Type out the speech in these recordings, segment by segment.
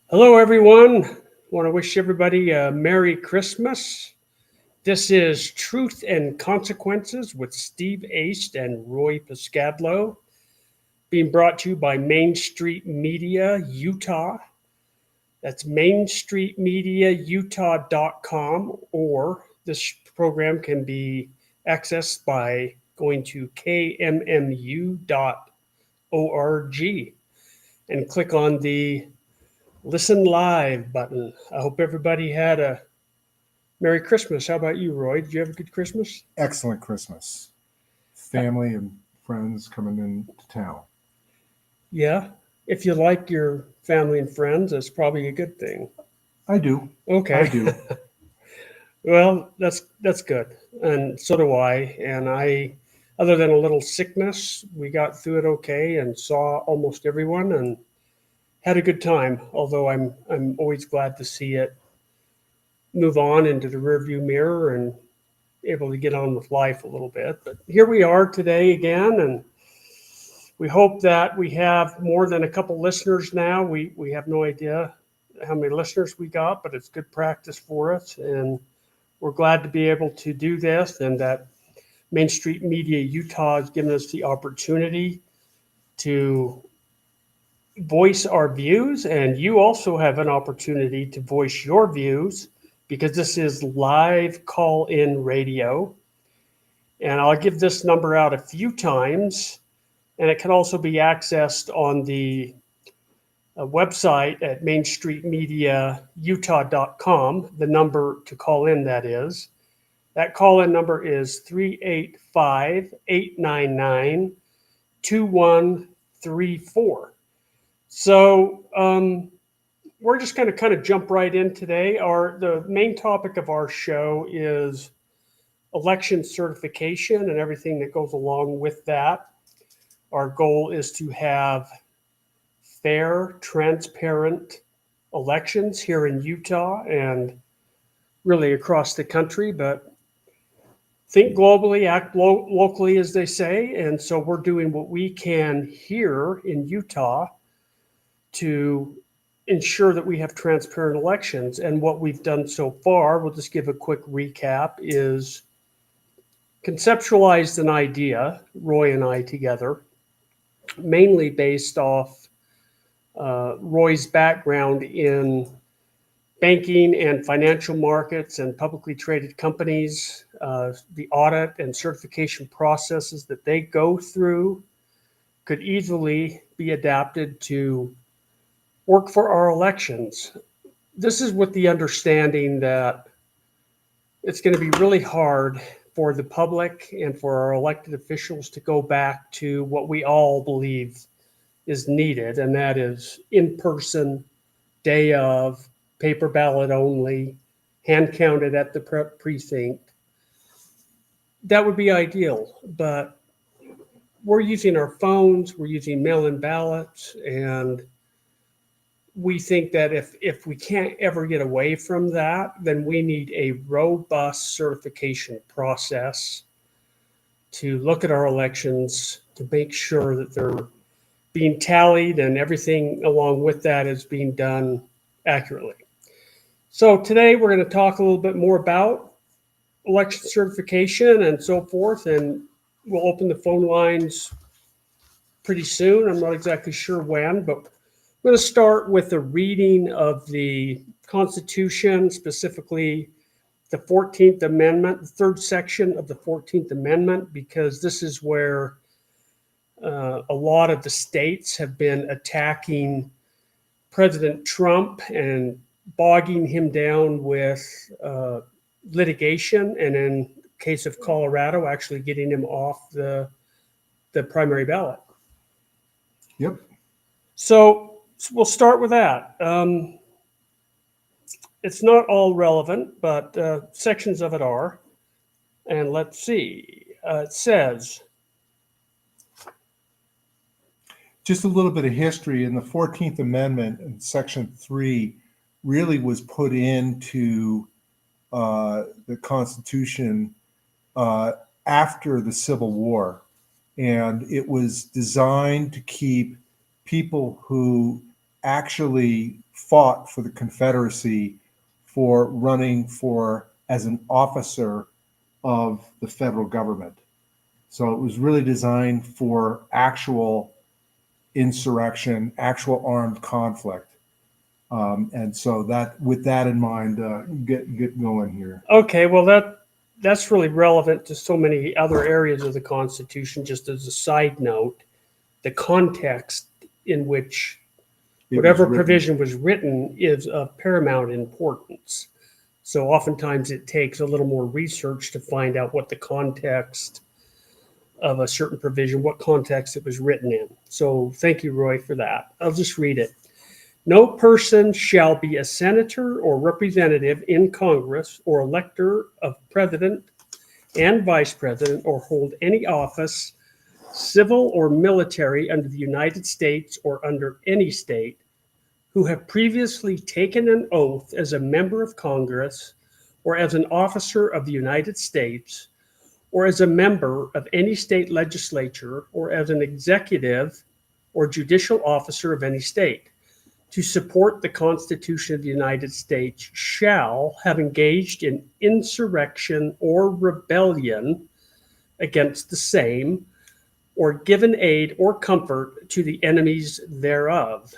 Hello, everyone. Want to wish everybody a Merry Christmas. This is Truth and Consequences with Steve Aste and Roy Piskadlo, being brought to you by Main Street Media, Utah. That's mainstreetmediautah.com, or this program can be accessed by going to kmmu.org and click on the Listen Live button. I hope everybody had a Merry Christmas. How about you, Roy? Did you have a good Christmas? Excellent Christmas. Family and friends coming into town. Yeah. If you like your family and friends, that's probably a good thing. I do. I Okay. do. Well, that's good. And so do I. And other than a little sickness, we got through it okay and saw almost everyone and had a good time. Although I'm always glad to see it move on into the rearview mirror and able to get on with life a little bit. But here we are today again, and we hope that we have more than a couple listeners now. We have no idea how many listeners we got, but it's good practice for us, and we're glad to be able to do this, and that Main Street Media Utah has given us the opportunity to voice our views, and you also have an opportunity to voice your views because this is live call-in radio. And I'll give this number out a few times, and it can also be accessed on the website at mainstreetmediautah.com, the number to call in, that is. That call in number is 385 899 2134. So we're just going to kind of jump right in today. The main topic of our show is election certification and everything that goes along with that. Our goal is to have fair, transparent elections here in Utah and really across the country, but think globally, act locally, as they say. And so we're doing what we can here in Utah to ensure that we have transparent elections. And what we've done so far, we'll just give a quick recap, is conceptualized an idea, Roy and I together, mainly based off Roy's background in banking and financial markets and publicly traded companies, the audit and certification processes that they go through could easily be adapted to work for our elections. This is with the understanding that it's going to be really hard for the public and for our elected officials to go back to what we all believe is needed, and that is in person, day of, paper ballot only, hand counted at the precinct. That would be ideal, but we're using our phones, we're using mail in ballots, and we think that if we can't ever get away from that, then we need a robust certification process to look at our elections to make sure that they're being tallied and everything along with that is being done accurately. So today we're going to talk a little bit more about election certification and so forth, and we'll open the phone lines pretty soon. I'm not exactly sure when, but I'm going to start with a reading of the Constitution, specifically the 14th Amendment, the third section of the 14th Amendment, because this is where a lot of the states have been attacking President Trump and bogging him down with litigation, and in case of Colorado, actually getting him off the primary ballot. Yep. So we'll start with that. It's not all relevant, but sections of it are. And let's see. It says, Just a little bit of history. In the 14th Amendment, in Section 3, really was put into the Constitution after the Civil War. And it was designed to keep people who actually fought for the Confederacy for running for as an officer of the federal government. So it was really designed for actual insurrection, actual armed conflict. And so that, with that in mind, get going here. Okay, well that's really relevant to so many other areas of the Constitution. Just as a side note, the context in which whatever provision was written is of paramount importance. So oftentimes it takes a little more research to find out what the context of a certain provision, what context it was written in. So thank you, Roy, for that. I'll just read it. No person shall be a senator or representative in Congress or elector of president and vice president or hold any office, civil or military, under the United States or under any state, who have previously taken an oath as a member of Congress or as an officer of the United States or as a member of any state legislature or as an executive or judicial officer of any state, to support the Constitution of the United States shall have engaged in insurrection or rebellion against the same, or given aid or comfort to the enemies thereof.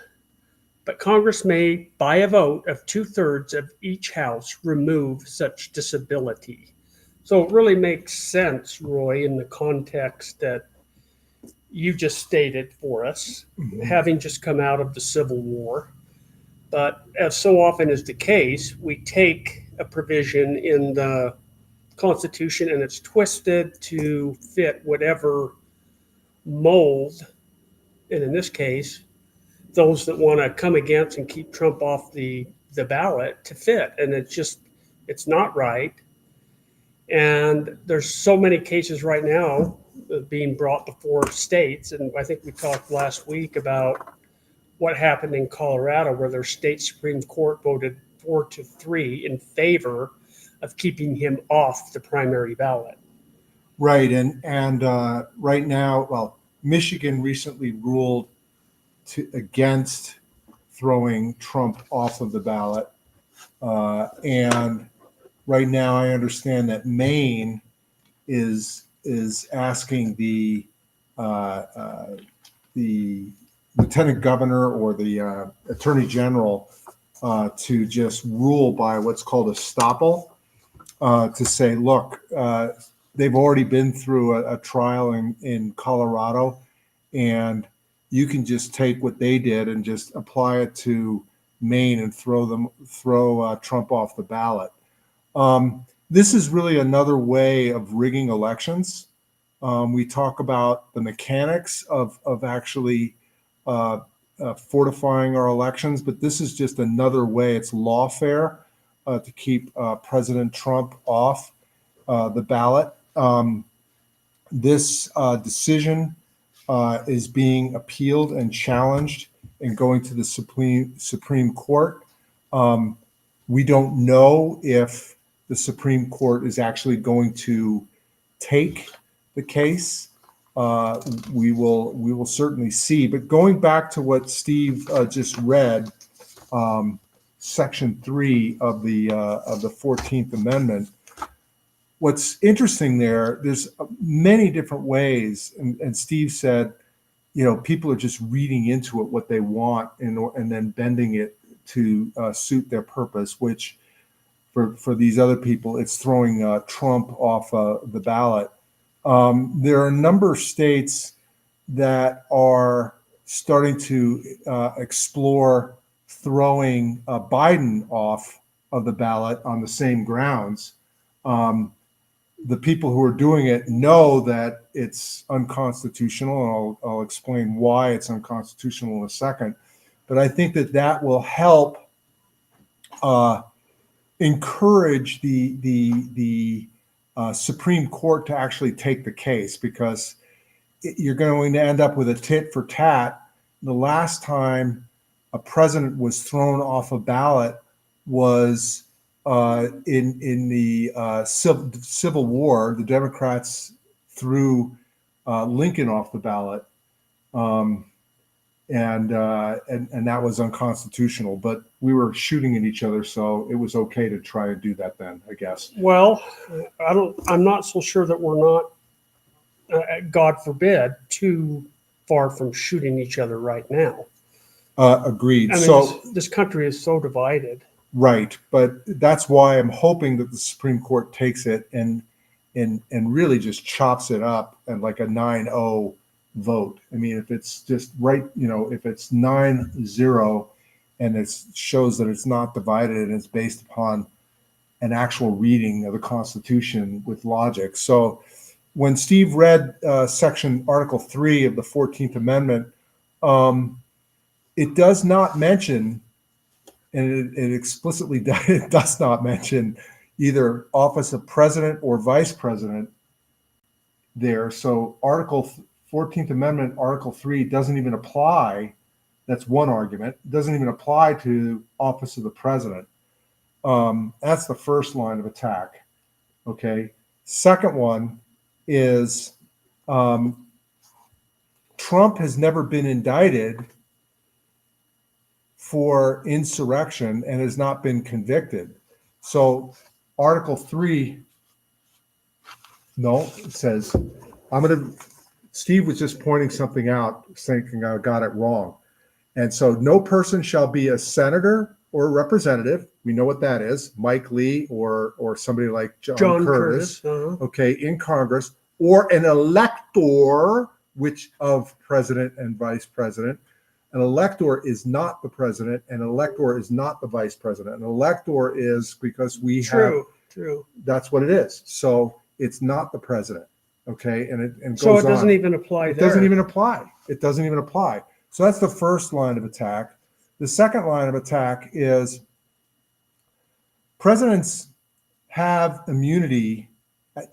But Congress may, by a vote of 2/3 of each house, remove such disability. So it really makes sense, Roy, in the context that you just stated for us, having just come out of the Civil War. But as so often is the case, we take a provision in the Constitution and it's twisted to fit whatever mold, and in this case, those that want to come against and keep Trump off the ballot to fit. And it's not right. And there's so many cases right now being brought before states. And I think we talked last week about what happened in Colorado, where their state Supreme Court voted 4-3 in favor of keeping him off the primary ballot. Right. And right now, well, Michigan recently ruled against throwing Trump off of the ballot. And right now, I understand that Maine is asking the lieutenant governor or the attorney general to just rule by what's called a estoppel, to say, look, they've already been through a trial in Colorado, and you can just take what they did and just apply it to Maine and throw Trump off the ballot. This is really another way of rigging elections. We talk about the mechanics of actually fortifying our elections, but this is just another way. It's lawfare to keep President Trump off the ballot. This decision is being appealed and challenged and going to the Supreme Court. We don't know if the Supreme Court is actually going to take the case. We will certainly see. But going back to what Steve just read, Section 3 of the 14th Amendment. What's interesting there's many different ways, and Steve said, people are just reading into it what they want and then bending it to suit their purpose, which for these other people, it's throwing Trump off the ballot. There are a number of states that are starting to explore throwing Biden off of the ballot on the same grounds. The people who are doing it know that it's unconstitutional, and I'll explain why it's unconstitutional in a second. But I think that will help encourage the Supreme Court to actually take the case, because you're going to end up with a tit for tat. The last time a president was thrown off a ballot was in the Civil War. The Democrats threw Lincoln off the ballot. and that was unconstitutional. But we were shooting at each other, so it was okay to try and do that then, I guess. Well, I'm not so sure that we're not, God forbid, too far from shooting each other right now. Agreed. I mean, So this country is so divided. right, but that's why I'm hoping that the Supreme Court takes it and really just chops it up and like a 9-0 vote. I mean, if it's just right, if it's 9-0 and it shows that it's not divided and it's based upon an actual reading of the Constitution with logic. So when Steve read section Article 3 of the 14th Amendment, it does not mention, and it explicitly does not mention either office of president or vice president there. So Article 14th Amendment, Article 3 doesn't even apply. That's one argument. It doesn't even apply to office of the president. That's the first line of attack. Okay. Second one is Trump has never been indicted for insurrection and has not been convicted. So Article 3, no, it says, Steve was just pointing something out, thinking I got it wrong. And so no person shall be a senator or a representative. We know what that is, Mike Lee or somebody like John Curtis. Okay, in Congress, or an elector, which of president and vice president. An elector is not the president. An elector is not the vice president. An elector is because we have. True. That's what it is. So it's not the president. Okay, and it goes so it doesn't on. even apply. It doesn't even apply. It doesn't even apply. So that's the first line of attack. The second line of attack is presidents have immunity,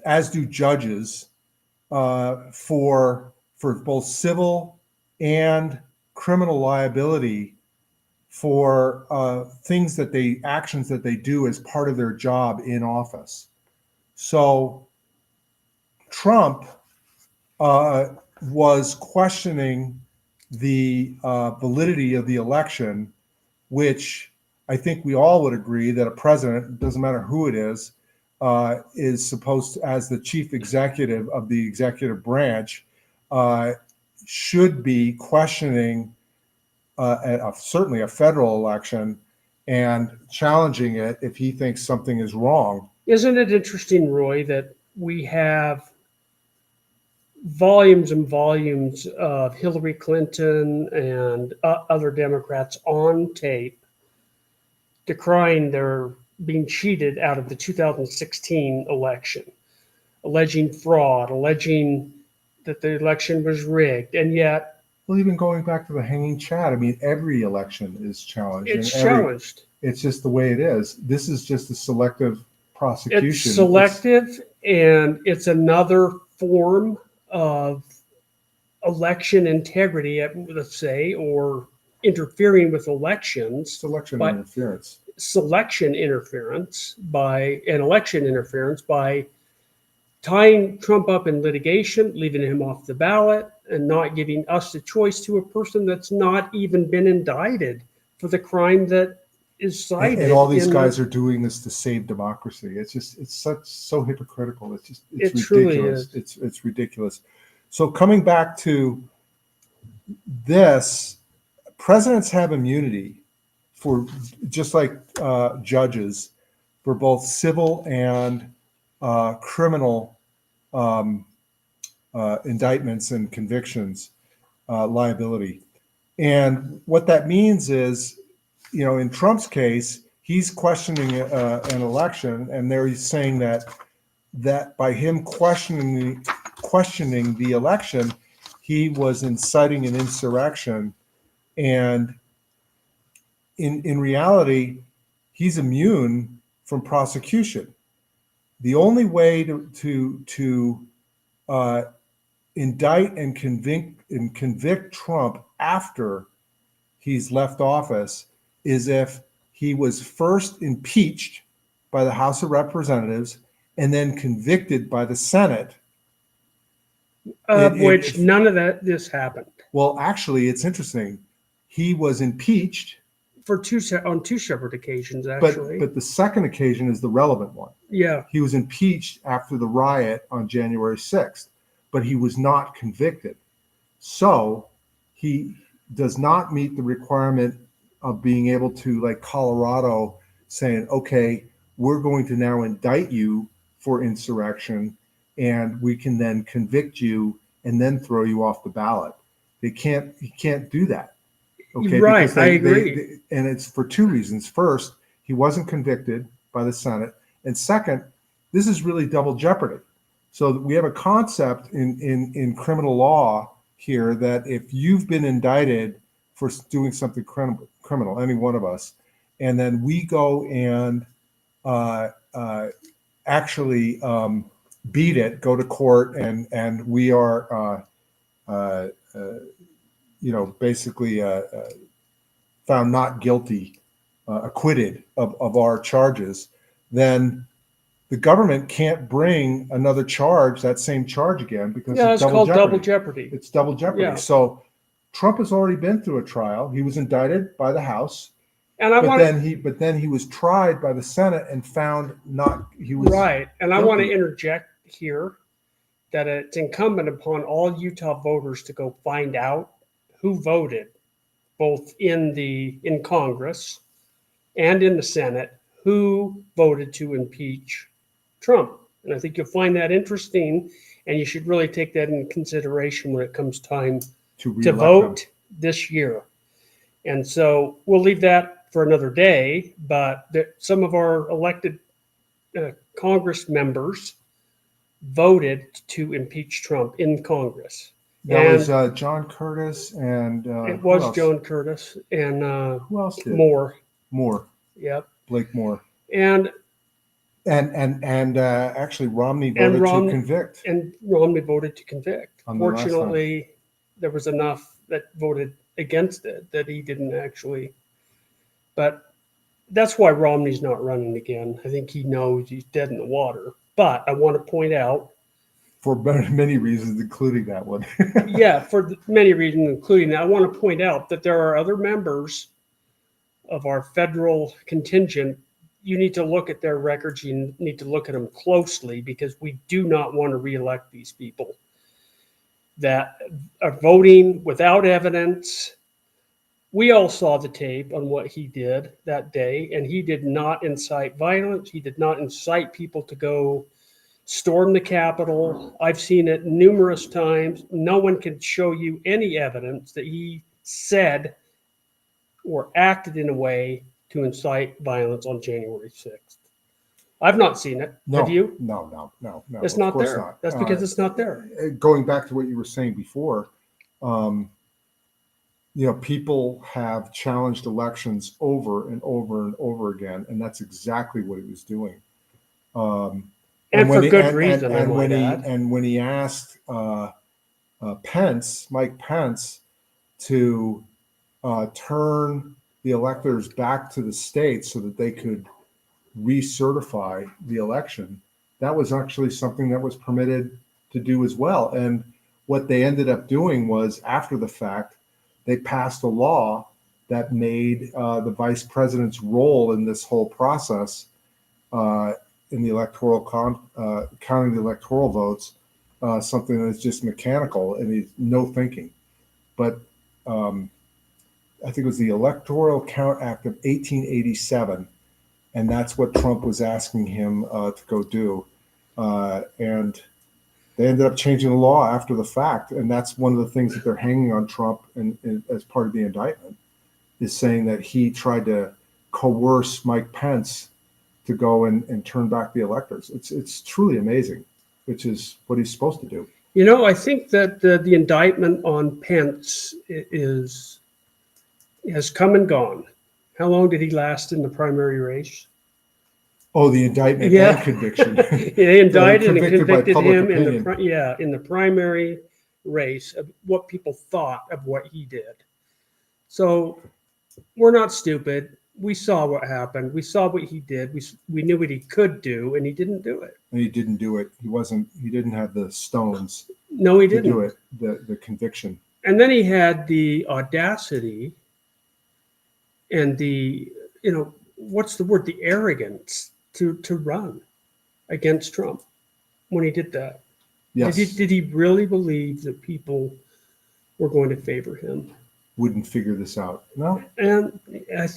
as do judges, for both civil and criminal liability for actions that they do as part of their job in office. So Trump was questioning the validity of the election, which I think we all would agree that a president, doesn't matter who it is supposed to, as the chief executive of the executive branch, should be questioning certainly a federal election and challenging it if he thinks something is wrong. Isn't it interesting, Roy, that we have volumes and volumes of Hillary Clinton and other Democrats on tape decrying they're being cheated out of the 2016 election, alleging fraud, alleging that the election was rigged, and yet. Well, even going back to the hanging Chad, I mean, every election is challenged. It's challenged. It's just the way it is. This is just a selective prosecution. It's selective, and it's another form of election integrity, let's say, or interfering with elections. Selection interference by tying Trump up in litigation, leaving him off the ballot, and not giving us the choice to a person that's not even been indicted for the crime that is cited. And all these guys are doing this to save democracy. It's so hypocritical. It's ridiculous. Truly is. It's ridiculous. So coming back to this, presidents have immunity for just like judges for both civil and criminal indictments and convictions, liability. And what that means is, in Trump's case, he's questioning an election, and there he's saying that by him questioning the election, he was inciting an insurrection. And in reality, he's immune from prosecution. The only way to indict and convict Trump after he's left office is if he was first impeached by the House of Representatives and then convicted by the Senate. None of this happened. Well, actually, it's interesting. he was impeached, on two separate occasions, but actually. the second occasion is the relevant one. Yeah, He was impeached after the riot on January 6th, but he was not convicted. So he does not meet the requirement of being able to, like Colorado, saying, okay, we're going to now indict you for insurrection, and we can then convict you and then throw you off the ballot. He can't do that. Okay, right. because I agree. and it's for two reasons. First, he wasn't convicted by the Senate, and second, this is really double jeopardy. So we have a concept in criminal law here that if you've been indicted for doing something criminal, any one of us, and then we go and uh, uh, actually beat it, go to court, and we are uh, uh, basically found not guilty, acquitted of our charges, then the government can't bring another charge, that same charge again, because Yeah, it's it's called double jeopardy. It's double jeopardy. Yeah. So Trump has already been through a trial. He was indicted by the House, And I want but then he was tried by the Senate and found not he was right. And I want to guilty. interject here that it's incumbent upon all Utah voters to go find out who voted both in Congress and in the Senate, who voted to impeach Trump. And I think you'll find that interesting, and you should really take that into consideration when it comes time to to reelect vote him. this year. And so we'll leave that for another day, but some of our elected Congress members voted to impeach Trump in Congress. That was John Curtis and It who was else? Joan Curtis and Who else did? Moore. Yep, Blake Moore. And actually Romney voted to convict. And Romney voted to convict. On the last time. Fortunately, there was enough that voted against it that he didn't actually. But that's why Romney's not running again. I think he knows he's dead in the water. But I want to point out, for many reasons, including that one. yeah, for many reasons, including that, I want to point out that there are other members of our federal contingent. You need to look at their records. You need to look at them closely, because we do not want to reelect these people that are voting without evidence. We all saw the tape on what he did that day, and he did not incite violence. He did not incite people to go storm the Capitol. I've seen it numerous times. No one can show you any evidence that he said or acted in a way to incite violence on January 6th. I've not seen it. No, Have you? No. It's not there. Not. That's because it's not there. Going back to what you were saying before, people have challenged elections over and over and over again, and that's exactly what he was doing. And for good reason, I might add. And when he asked Mike Pence, to turn the electors back to the states so that they could recertify the election, that was actually something that was permitted to do as well. And what they ended up doing was, after the fact, they passed a law that made the vice president's role in this whole process, in the electoral counting the electoral votes, something that's just mechanical and no thinking. But I think it was the Electoral Count Act of 1887, and that's what Trump was asking him to go do. And they ended up changing the law after the fact, and that's one of the things that they're hanging on Trump and as part of the indictment, is saying that he tried to coerce Mike Pence to go and turn back the electors. It's truly amazing, which is what he's supposed to do. I think that the indictment on Pence has come and gone. How long did he last in the primary race? Oh, the indictment and conviction. They indicted and convicted him opinion. in the primary race of what people thought of what he did. So we're not stupid. We saw what happened. We saw what he did. We knew what he could do, and he didn't do it. And he didn't do it. He didn't have the stones. No, he didn't do it. The conviction. And then he had the audacity and the, what's the word? The arrogance to run against Trump when he did that. Yes. Did he really believe that people were going to favor him? Wouldn't figure this out. No, And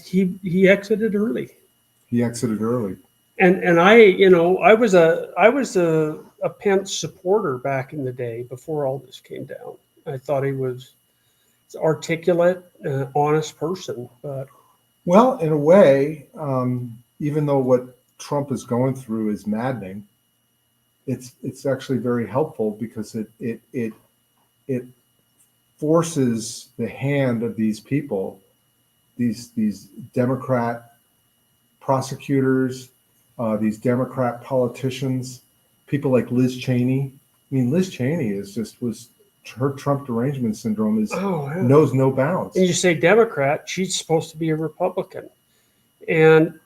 he exited early. he exited early. And I was a Pence supporter back in the day before all this came down. I thought he was an articulate, honest person. But Well, in a way, even though what Trump is going through is maddening, it's actually very helpful because it forces the hand of these people, these Democrat prosecutors, these Democrat politicians, people like Liz Cheney. I mean, Liz Cheney was her Trump derangement syndrome knows no bounds. And you say Democrat, she's supposed to be a Republican, and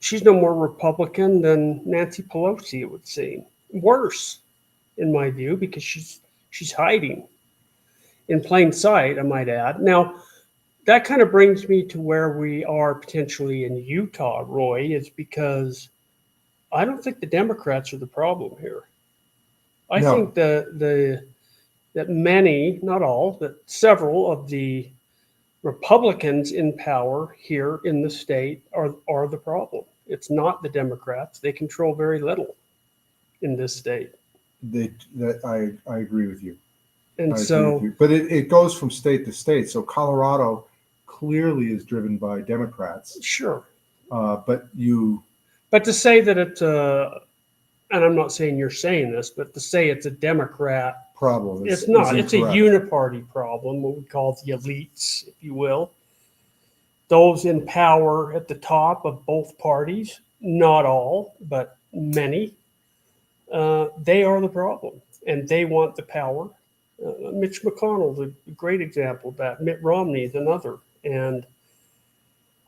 she's no more Republican than Nancy Pelosi, it would seem. Worse, in my view, because she's hiding in plain sight, I might add. Now, that kind of brings me to where we are potentially in Utah, Roy, is because I don't think the Democrats are the problem here. I No. think that many, not all, but several of the Republicans in power here in the state are the problem. It's not the Democrats. They control very little in this state. I agree with you. And I agree so, with you. But it goes from state to state. So Colorado clearly is driven by Democrats. sure. But But to say that it's and I'm not saying you're saying this, but to say it's a Democrat, problem is it's not. It's a incorrect. uniparty problem, what we call the elites, if you will. Those in power at the top of both parties, not all, but many, they are the problem, and they want the power. Mitch McConnell's a great example of that. Mitt Romney is another, and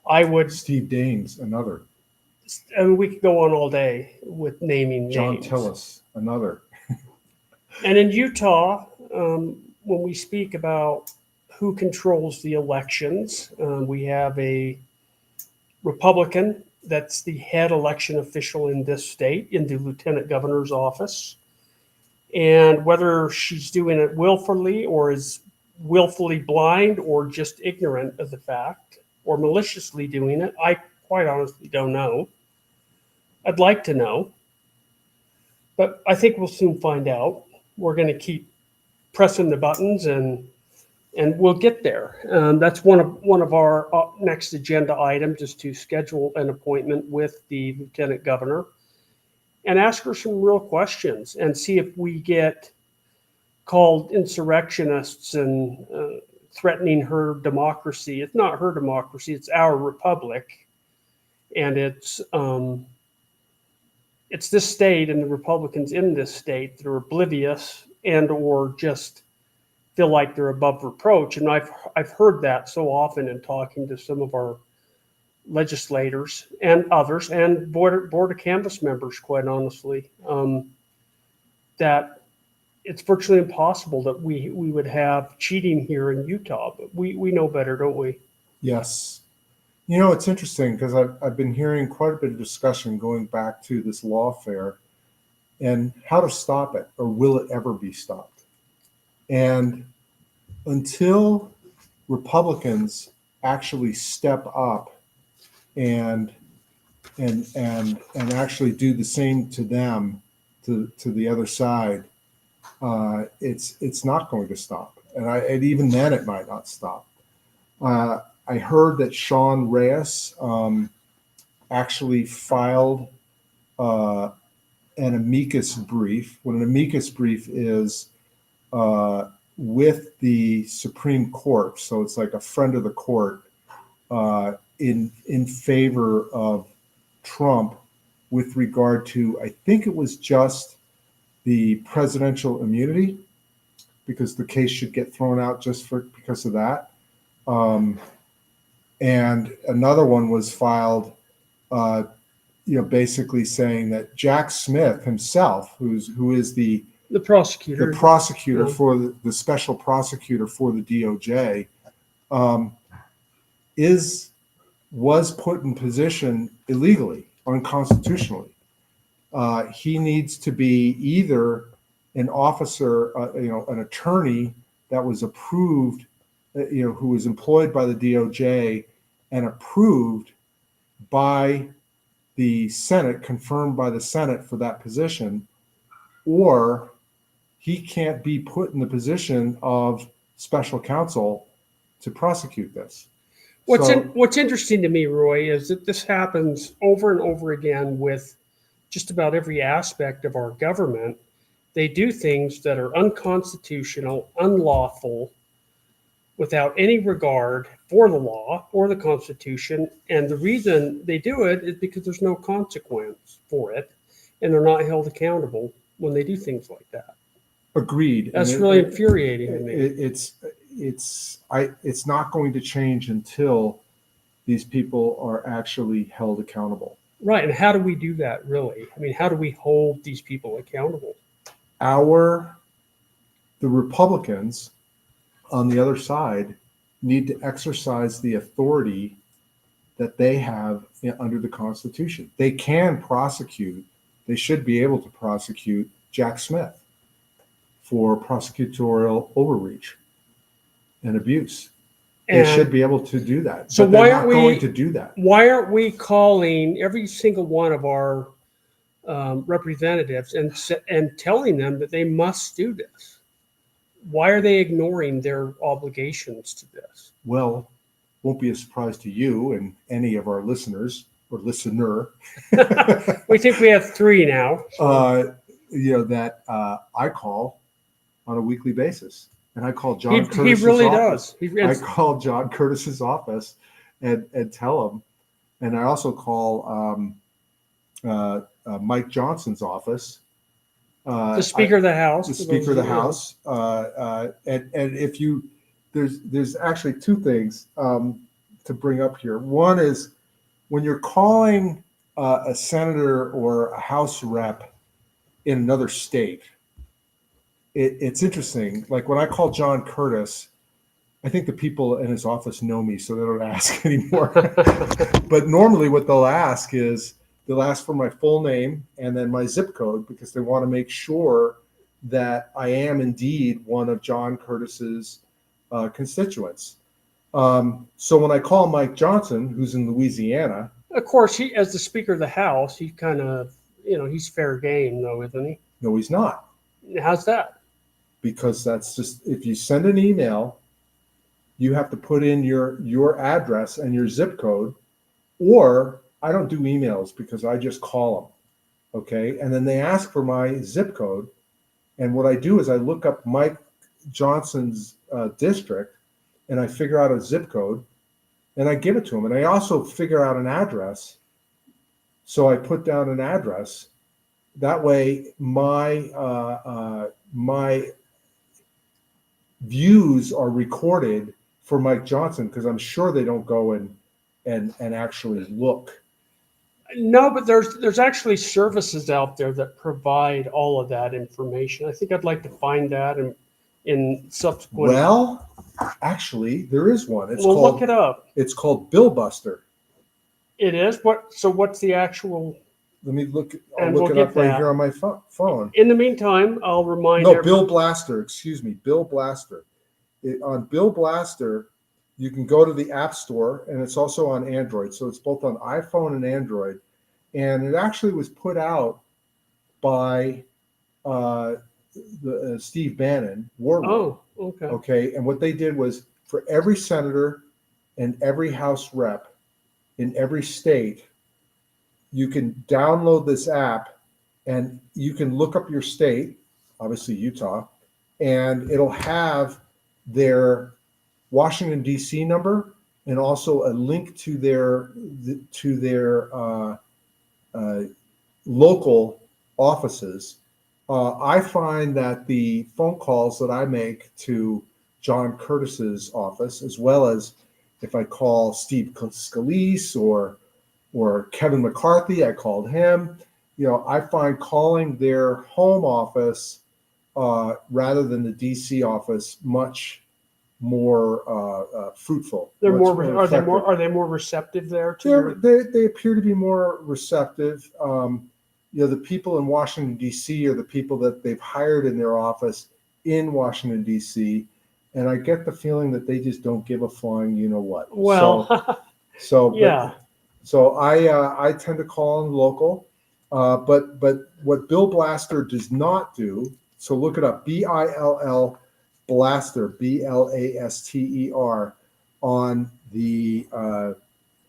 I would. Steve Daines, another. I mean, we could go on all day with naming John names. Tillis, another. And in Utah, when we speak about who controls the elections, we have a Republican that's the head election official in this state, in the lieutenant governor's office. And whether she's doing it willfully or is willfully blind or just ignorant of the fact or maliciously doing it, I quite honestly don't know. I'd like to know, but I think we'll soon find out. We're going to keep pressing the buttons, and we'll get there. That's one of our next agenda items, is to schedule an appointment with the lieutenant governor and ask her some real questions and see if we get called insurrectionists and threatening her democracy. It's not her democracy; it's our republic, and it's this state and the Republicans in this state that are oblivious and or just feel like they're above reproach. And I've heard that so often in talking to some of our legislators and others, and board of canvass members, quite honestly, that it's virtually impossible that we would have cheating here in Utah. But we know better, don't we? Yes. You know, it's interesting because I've been hearing quite a bit of discussion going back to this lawfare and how to stop it, or will it ever be stopped? And until Republicans actually step up and actually do the same to them, to the other side, it's not going to stop. And even then it might not stop. I heard that Sean Reyes actually filed an amicus brief. What an amicus brief is, with the Supreme Court, so it's like a friend of the court, in favor of Trump with regard to, I think it was just the presidential immunity, because the case should get thrown out just because of that. And another one was filed, basically saying that Jack Smith himself, who is the prosecutor, yeah, for the special prosecutor for the DOJ, is was put in position illegally, unconstitutionally. He needs to be either an officer, an attorney that was approved, who was employed by the DOJ and approved by the Senate, confirmed by the Senate for that position, or he can't be put in the position of special counsel to prosecute this. What's interesting to me, Roy, is that this happens over and over again with just about every aspect of our government. They do things that are unconstitutional, unlawful, without any regard for the law or the Constitution. And the reason they do it is because there's no consequence for it, and they're not held accountable when they do things like that. Agreed. That's really infuriating to me. It's not going to change until these people are actually held accountable. Right. And how do we do that, really? I mean, how do we hold these people accountable? The Republicans on the other side need to exercise the authority that they have under the Constitution. They can prosecute, they should be able to prosecute Jack Smith for prosecutorial overreach and abuse. They should be able to do that. So but they're why not aren't we going to do that? Why aren't we calling every single one of our representatives and telling them that they must do this? Why are they ignoring their obligations to this? Well, won't be a surprise to you and any of our listeners or listener. We think we have 3 now. That I call on a weekly basis. And I call John Curtis's He really office. does. I call John Curtis's office and tell him. And I also call Mike Johnson's office. The Speaker of the House. The Speaker of the House. And if you, there's actually 2 things to bring up here. One is when you're calling a senator or a House rep in another state, it's interesting. Like when I call John Curtis, I think the people in his office know me, so they don't ask anymore. But normally what they'll ask for my full name and then my zip code, because they want to make sure that I am indeed one of John Curtis's constituents. So when I call Mike Johnson, who's in Louisiana, of course, he, as the Speaker of the House, he kind of, he's fair game, though, isn't he? no, he's not. How's that? Because that's just, if you send an email, you have to put in your address and your zip code, or I don't do emails because I just call them. Okay. And then they ask for my zip code. And what I do is I look up Mike Johnson's district and I figure out a zip code and I give it to him. And I also figure out an address. So I put down an address. That way my views are recorded for Mike Johnson, because I'm sure they don't go and actually look. No, but there's actually services out there that provide all of that information. I think I'd like to find that in subsequent. Well, actually, there is one. Look it up. It's called Bill Buster. It is? What's the actual? Let me look. I'll look it up right here on my phone. In the meantime, I'll remind No, Bill Blaster. Excuse me, Bill Blaster. On Bill Blaster, you can go to the App Store, and it's also on Android. So it's both on iPhone and Android. And it actually was put out by Steve Bannon, Warlord. Oh, okay. Okay, and what they did was for every senator and every House rep in every state, you can download this app and you can look up your state, obviously Utah, and it'll have their Washington, D.C. number and also a link to their local offices. I find that the phone calls that I make to John Curtis's office, as well as if I call Steve Scalise or Kevin McCarthy, I called him. I find calling their home office rather than the DC office much more fruitful. They're much more, are they effective. more, are they more receptive there to your, They appear to be more receptive. The people in Washington, D.C. are the people that they've hired in their office in Washington, D.C. And I get the feeling that they just don't give a flying you-know-what. well, So yeah. I tend to call in local. But what Bill Blaster does not do, so look it up, BILL Blaster, BLASTER, on the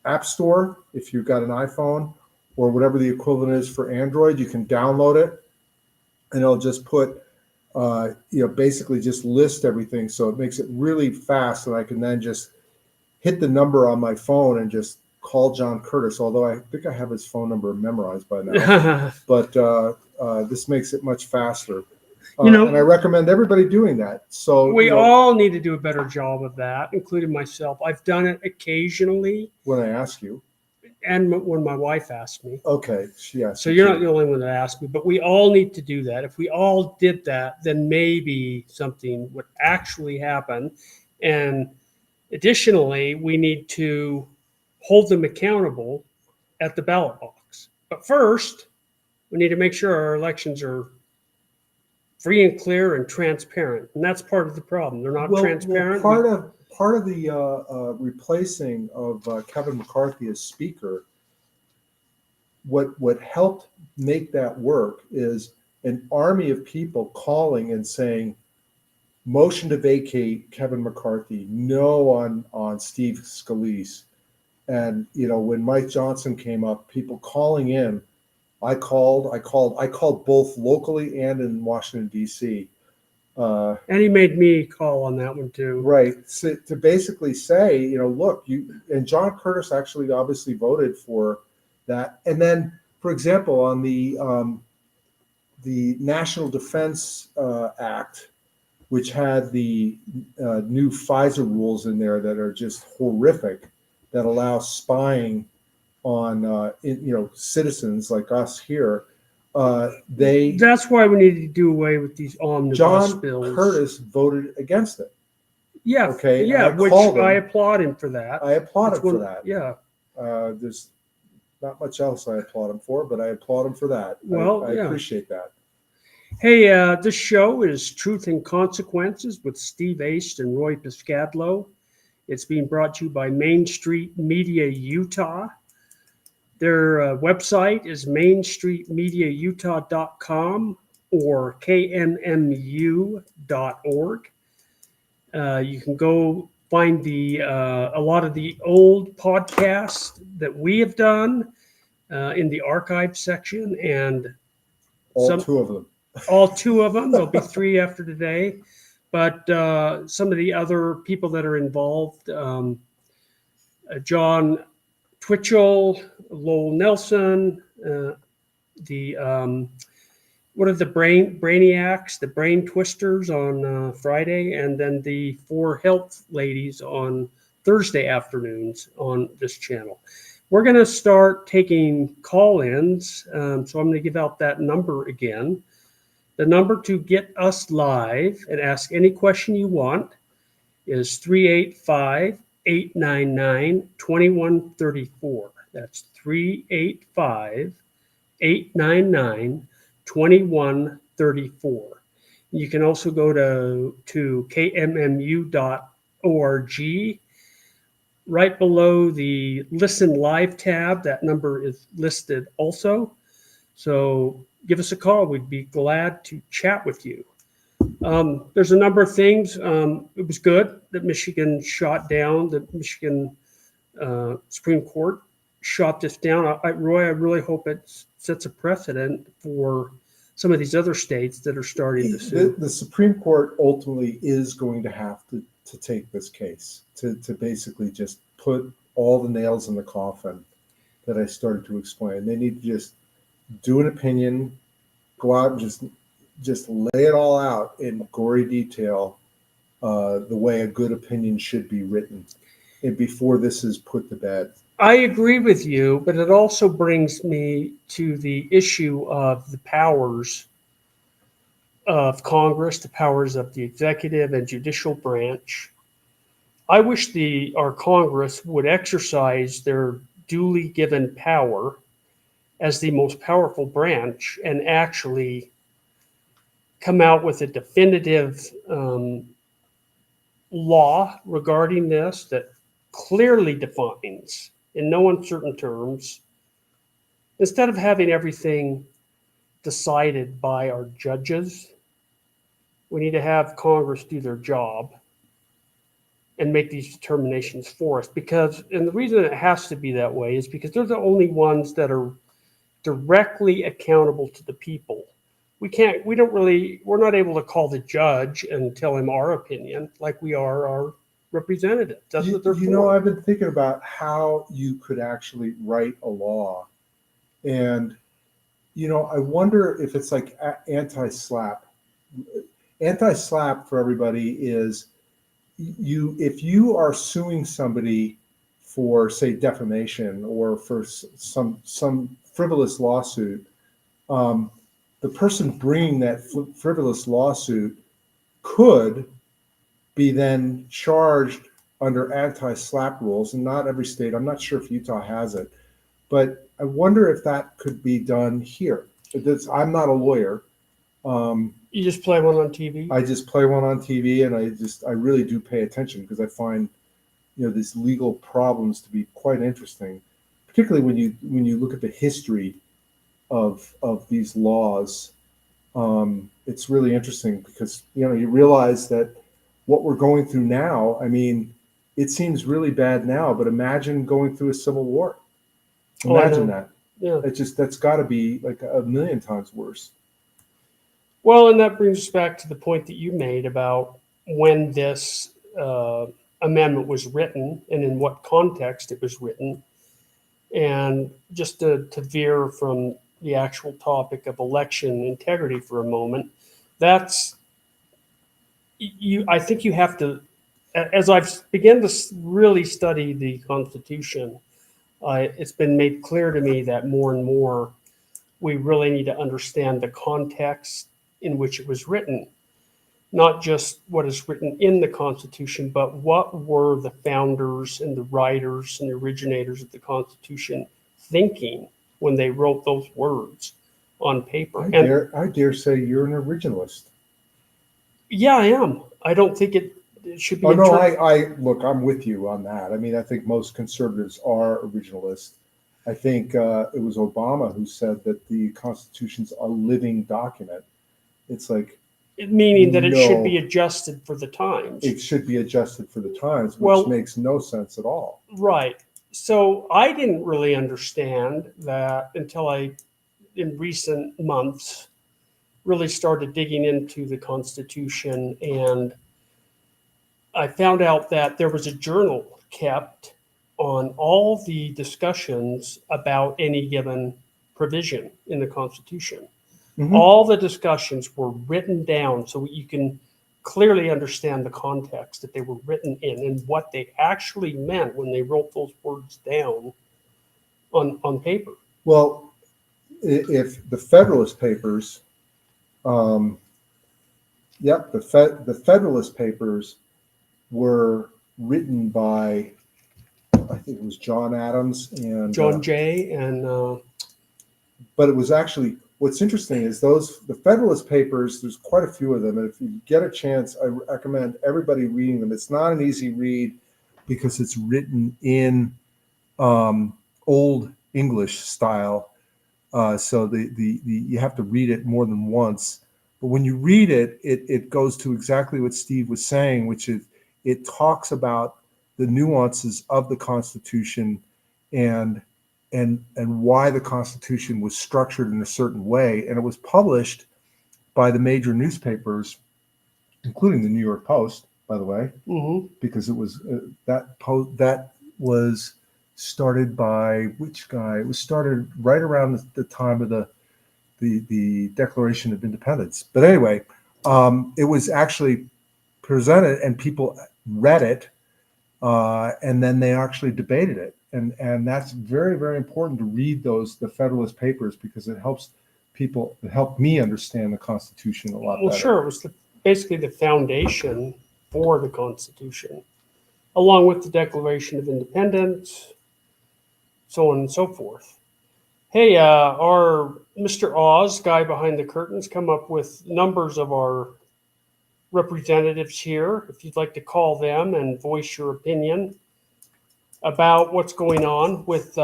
App Store. If you've got an iPhone or whatever the equivalent is for Android, you can download it, and it'll just put, basically just list everything. So it makes it really fast, and I can then just hit the number on my phone and just call John Curtis, although I think I have his phone number memorized by now. But this makes it much faster. And I recommend everybody doing that. So we all need to do a better job of that, including myself. I've done it occasionally. When I ask you. And when my wife asked me. Okay, yeah. So you're not the only one that asked me, but we all need to do that. If we all did that, then maybe something would actually happen. And additionally, we need to hold them accountable at the ballot box. But first, we need to make sure our elections are free and clear and transparent. And that's part of the problem. They're not transparent. Part of the replacing of Kevin McCarthy as Speaker, what helped make that work is an army of people calling and saying, motion to vacate Kevin McCarthy, no on Steve Scalise. And when Mike Johnson came up, people calling in, I called both locally and in Washington, D.C. And he made me call on that one too. Right. So, to basically say, look, and John Curtis actually obviously voted for that. And then, for example, on the National Defense Act, which had the new FISA rules in there that are just horrific, that allow spying on citizens like us here. That's why we need to do away with these omnibus bills. John Curtis voted against it. Yeah. Okay. Yeah. I applaud him for that. I applaud him for that. Yeah. There's not much else I applaud him for, but I applaud him for that. Well, I appreciate that. Hey, this show is Truth and Consequences with Steve Aste and Roy Piskadlo. It's being brought to you by Main Street Media Utah. Their website is mainstreetmediautah.com or KMMU.org. You can go find a lot of the old podcasts that we have done in the archive section, and two of them. All two of them. There'll be three after today. But some of the other people that are involved, John Twitchell, Lowell Nelson, what are the Brainiacs, the Brain Twisters on Friday, and then the four health ladies on Thursday afternoons on this channel. We're going to start taking call-ins, so I'm going to give out that number again. The number to get us live and ask any question you want is 385-899-2134. That's 385-899-2134. You can also go to KMMU.org. Right below the Listen Live tab, that number is listed also. So give us a call. We'd be glad to chat with you. There's a number of things. It was good that Michigan shot down, the Michigan Supreme Court shot this down. Roy, I really hope it sets a precedent for some of these other states that are starting to sue. The Supreme Court ultimately is going to have to take this case, to basically just put all the nails in the coffin that I started to explain. They need to just do an opinion, go out and just lay it all out in gory detail, the way a good opinion should be written, and before this is put to bed. I agree with you, but it also brings me to the issue of the powers of Congress, the powers of the executive and judicial branch. I wish our Congress would exercise their duly given power as the most powerful branch and actually come out with a definitive law regarding this that clearly defines in no uncertain terms, instead of having everything decided by our judges. We need to have Congress do their job and make these determinations for us. Because, and the reason it has to be that way is because they're the only ones that are directly accountable to the people. We're not able to call the judge and tell him our opinion like we are our representatives. That's what they're for. I've been thinking about how you could actually write a law. And, I wonder if it's like anti-slap. Anti-slap for everybody is if you are suing somebody for, say, defamation or for some frivolous lawsuit, the person bringing that frivolous lawsuit could be then charged under anti-slap rules, and not every state. I'm not sure if Utah has it, but I wonder if that could be done here. I'm not a lawyer. You just play one on TV? I just play one on TV, and I really do pay attention because I find, these legal problems to be quite interesting, particularly when you look at the history of these laws. It's really interesting because, you realize that what we're going through now, I mean, it seems really bad now, but imagine going through a civil war. Imagine that. Yeah. That's got to be like a million times worse. Well, and that brings us back to the point that you made about when this amendment was written and in what context it was written. And just to veer from the actual topic of election integrity for a moment, I think you have to, as I've begun to really study the Constitution, it's been made clear to me that more and more we really need to understand the context in which it was written, not just what is written in the Constitution, but what were the founders and the writers and the originators of the Constitution thinking when they wrote those words on paper. I dare say you're an originalist. Yeah, I am. I don't think it should be. Oh no, look, I'm with you on that. I mean, I think most conservatives are originalists. I think it was Obama who said that the Constitution's a living document. It's like, meaning that it should be adjusted for the times. It should be adjusted for the times, which makes no sense at all. Right. So I didn't really understand that until I, in recent months, really started digging into the Constitution, and I found out that there was a journal kept on all the discussions about any given provision in the Constitution. Mm-hmm. All the discussions were written down so you can clearly understand the context that they were written in and what they actually meant when they wrote those words down on paper. Well, if the Federalist Papers, the Federalist Papers were written by, I think it was John Adams and John Jay, and but it was actually, what's interesting is the Federalist Papers, there's quite a few of them, and if you get a chance, I recommend everybody reading them. It's not an easy read because it's written in Old English style, so you have to read it more than once. But when you read it, it goes to exactly what Steve was saying, which is it talks about the nuances of the Constitution and why the Constitution was structured in a certain way. And it was published by the major newspapers, including the New York Post, by the way, mm-hmm. because it was that was started by which guy? It was started right around the time of the Declaration of Independence. But anyway, it was actually presented and people read it, and then they actually debated it. And that's very, very important to read the Federalist Papers because it helped me understand the Constitution a lot better. Well, sure. It was basically the foundation for the Constitution. along with the Declaration of Independence, so on and so forth. Hey, our Mr. Oz, guy behind the curtains, come up with numbers of our representatives here. If you'd like to call them and voice your opinion about what's going on with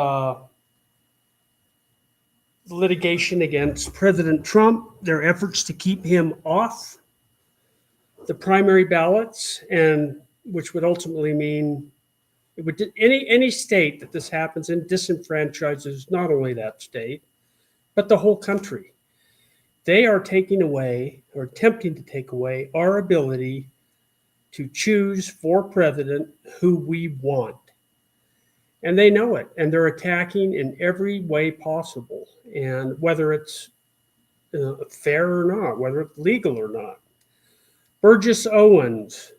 litigation against President Trump, their efforts to keep him off the primary ballots, and which would ultimately mean it would any state that this happens in disenfranchises not only that state but the whole country. They are taking away or attempting to take away our ability to choose for president who we want. And they know it, and they're attacking in every way possible. And whether it's fair or not, whether it's legal or not. Burgess Owens,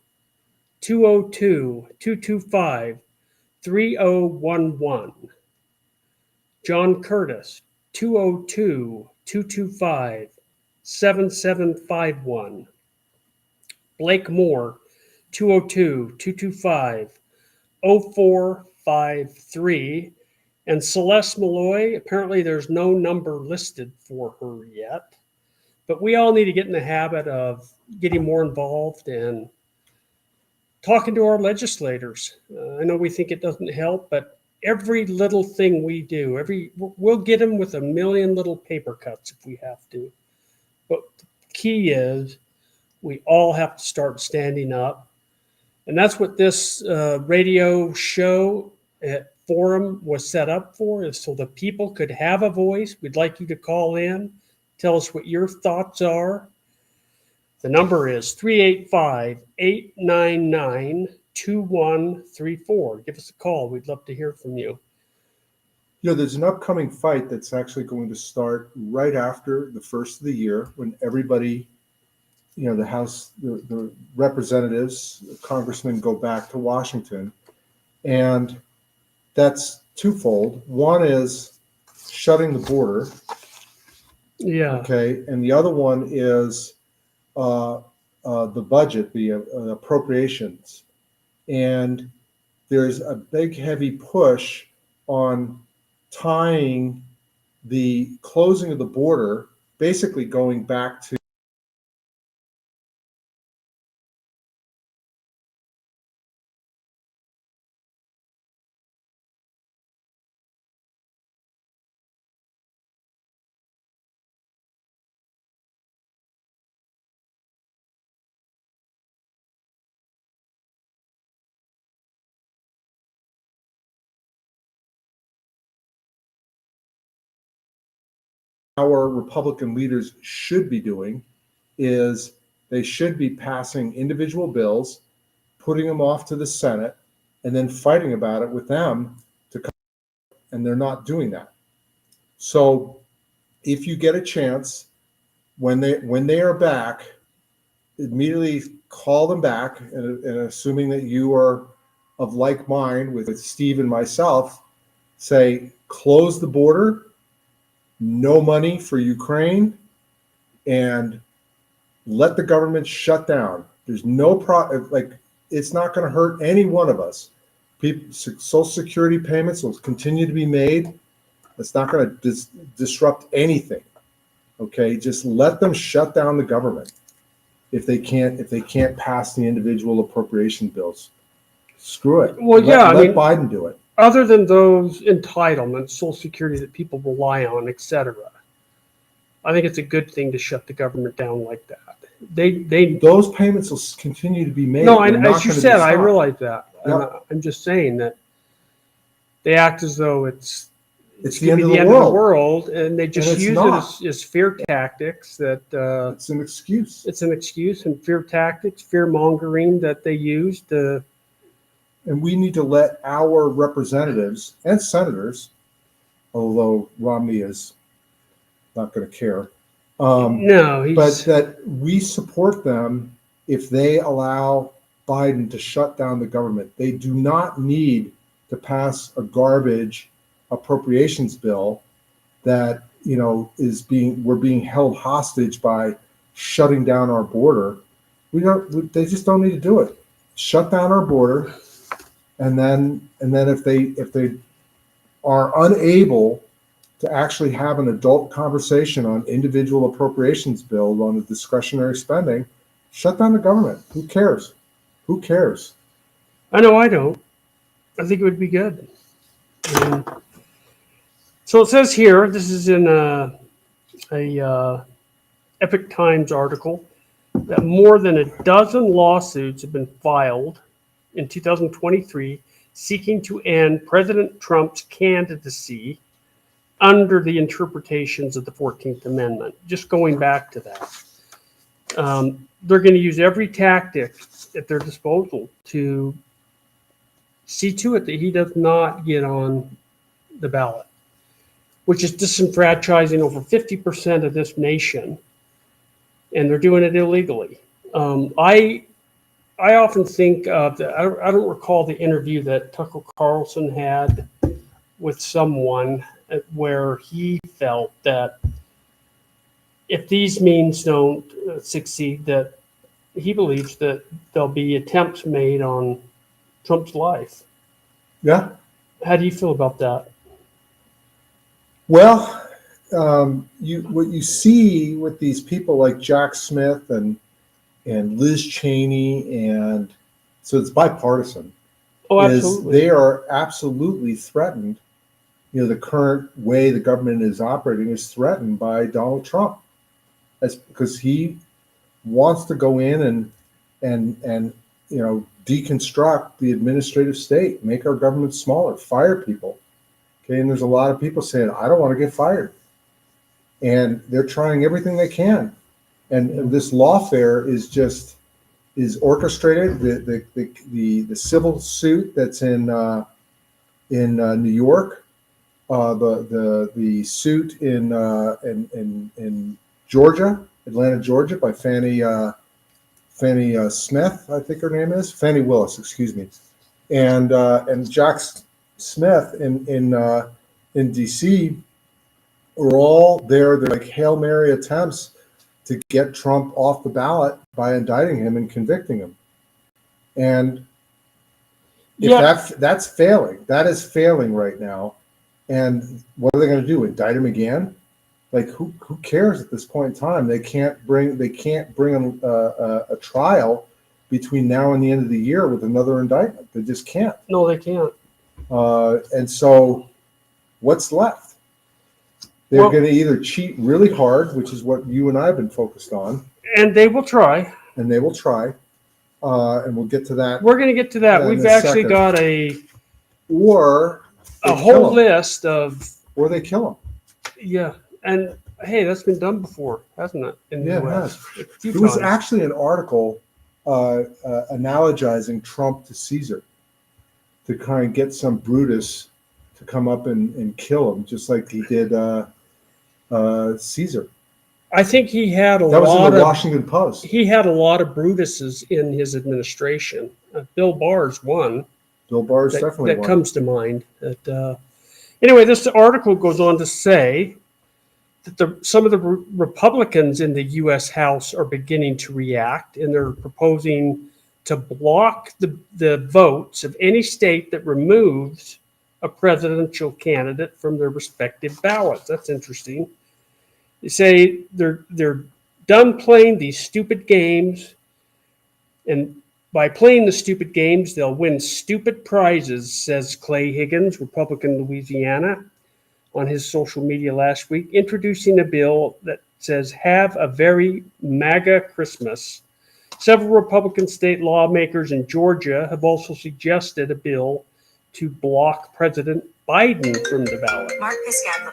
202-225-3011. John Curtis, 202-225-7751. Blake Moore, 202-225-0453. And Celeste Malloy, apparently there's no number listed for her yet. But we all need to get in the habit of getting more involved and talking to our legislators. I know we think it doesn't help, but every little thing we do, we'll get them with a million little paper cuts if we have to. But the key is we all have to start standing up. And that's what this radio show at Forum was set up for, is so the people could have a voice. We'd like you to call in, tell us what your thoughts are. The number is 385-899-2134. Give us a call. We'd love to hear from you. You know, there's an upcoming fight that's actually going to start right after the first of the year, when everybody, you know, the House, the representatives, the congressmen go back to Washington. And that's twofold. One is shutting the border. Yeah. Okay. And the other one is the budget, the appropriations. And there's a big, heavy push on tying the closing of the border, basically going back to our Republican leaders should be doing is they should be passing individual bills, putting them off to the Senate, and then fighting about it with them to come. And they're not doing that. So if you get a chance, when they are back, immediately call them back, and assuming that you are of like mind with Steve and myself, say, close the border, no money for Ukraine, and let the government shut down. There's no it's not going to hurt any one of us. Social Security payments will continue to be made. It's not going to disrupt anything. Okay, just let them shut down the government if they can't pass the individual appropriation bills. Screw it. Well, let Biden do it. Other than those entitlements, Social Security that people rely on, etc., I think it's a good thing to shut the government down like that. Those payments will continue to be made. No, as you said, I realize that. Yep. I'm just saying that they act as though it's the end of the world, and they just use it as fear tactics. That it's an excuse. It's an excuse and fear tactics, fear mongering that they use to. And we need to let our representatives and senators, although Romney is not going to care, no, but that we support them if they allow Biden to shut down the government. They do not need to pass a garbage appropriations bill that, you know, we're being held hostage by shutting down our border. They just don't need to do it. Shut down our border, and then if they are unable to actually have an adult conversation on individual appropriations bill on the discretionary spending, shut down the government. Who cares? Who cares? I know I don't. I think it would be good. And so it says here, this is in a Epic Times article, that more than a dozen lawsuits have been filed in 2023 seeking to end President Trump's candidacy under the interpretations of the 14th Amendment. Just going back to that. They're going to use every tactic at their disposal to see to it that he does not get on the ballot, which is disenfranchising over 50% of this nation, and they're doing it illegally. I often think of I don't recall the interview that Tucker Carlson had with someone where he felt that if these means don't succeed, that he believes that there'll be attempts made on Trump's life. Yeah. How do you feel about that? Well, what you see with these people like Jack Smith and Liz Cheney, and so it's bipartisan. Oh, is absolutely. they are absolutely threatened. You know, the current way the government is operating is threatened by Donald Trump, because he wants to go in and deconstruct the administrative state, make our government smaller, fire people. Okay, and there's a lot of people saying, I don't want to get fired. And they're trying everything they can. And this lawfare is orchestrated. The civil suit that's in New York, the suit in Georgia, Atlanta, Georgia, by Fannie Smith, I think her name is Fannie Willis, excuse me, and Jack Smith in D.C. are all there. They're like Hail Mary attempts to get Trump off the ballot by indicting him and convicting him. And if that's failing, that is failing right now. And what are they going to do? Indict him again? Like, who cares at this point in time? They can't bring a trial between now and the end of the year with another indictment. They just can't. No, they can't. And so what's left? They're going to either cheat really hard, which is what you and I have been focused on. And they will try. And we'll get to that. We're going to get to that. We've actually got a whole list of. Or they kill him. Yeah. And hey, that's been done before, hasn't it? In the US. It has. There was actually an article analogizing Trump to Caesar, to kind of get some Brutus to come up and kill him, just like he did Caesar. I think he had that was in the Washington Post. He had a lot of Brutuses in his administration. Bill Barr's one. Bill Barr's definitely one. That comes to mind. Anyway, this article goes on to say that some of the Republicans in the U.S. House are beginning to react, and they're proposing to block the votes of any state that removes a presidential candidate from their respective ballots. That's interesting. They say they're done playing these stupid games, and by playing the stupid games, they'll win stupid prizes, says Clay Higgins, Republican Louisiana, on his social media last week, introducing a bill that says, "Have a very MAGA Christmas." Several Republican state lawmakers in Georgia have also suggested a bill to block President Biden from the ballot. Mark Piskadlo.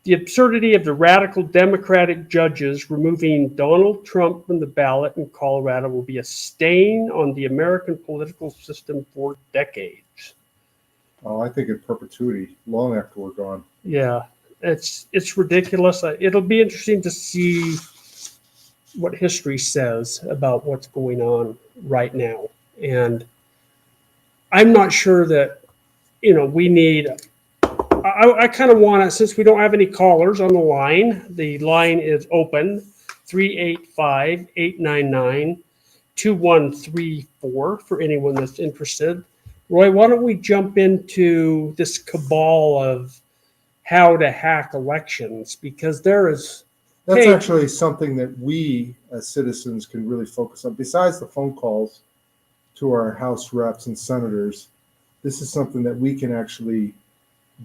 The absurdity of the radical Democratic judges removing Donald Trump from the ballot in Colorado will be a stain on the American political system for decades. Oh, I think in perpetuity, long after we're gone. Yeah, it's ridiculous. It'll be interesting to see what history says about what's going on right now. And I'm not sure that, we need, I kind of want to, since we don't have any callers on the line is open, 385-899-2134 for anyone that's interested. Roy, why don't we jump into this cabal of how to hack elections? Because there is, That's hey, actually something that we as citizens can really focus on. Besides the phone calls to our House reps and senators, this is something that we can actually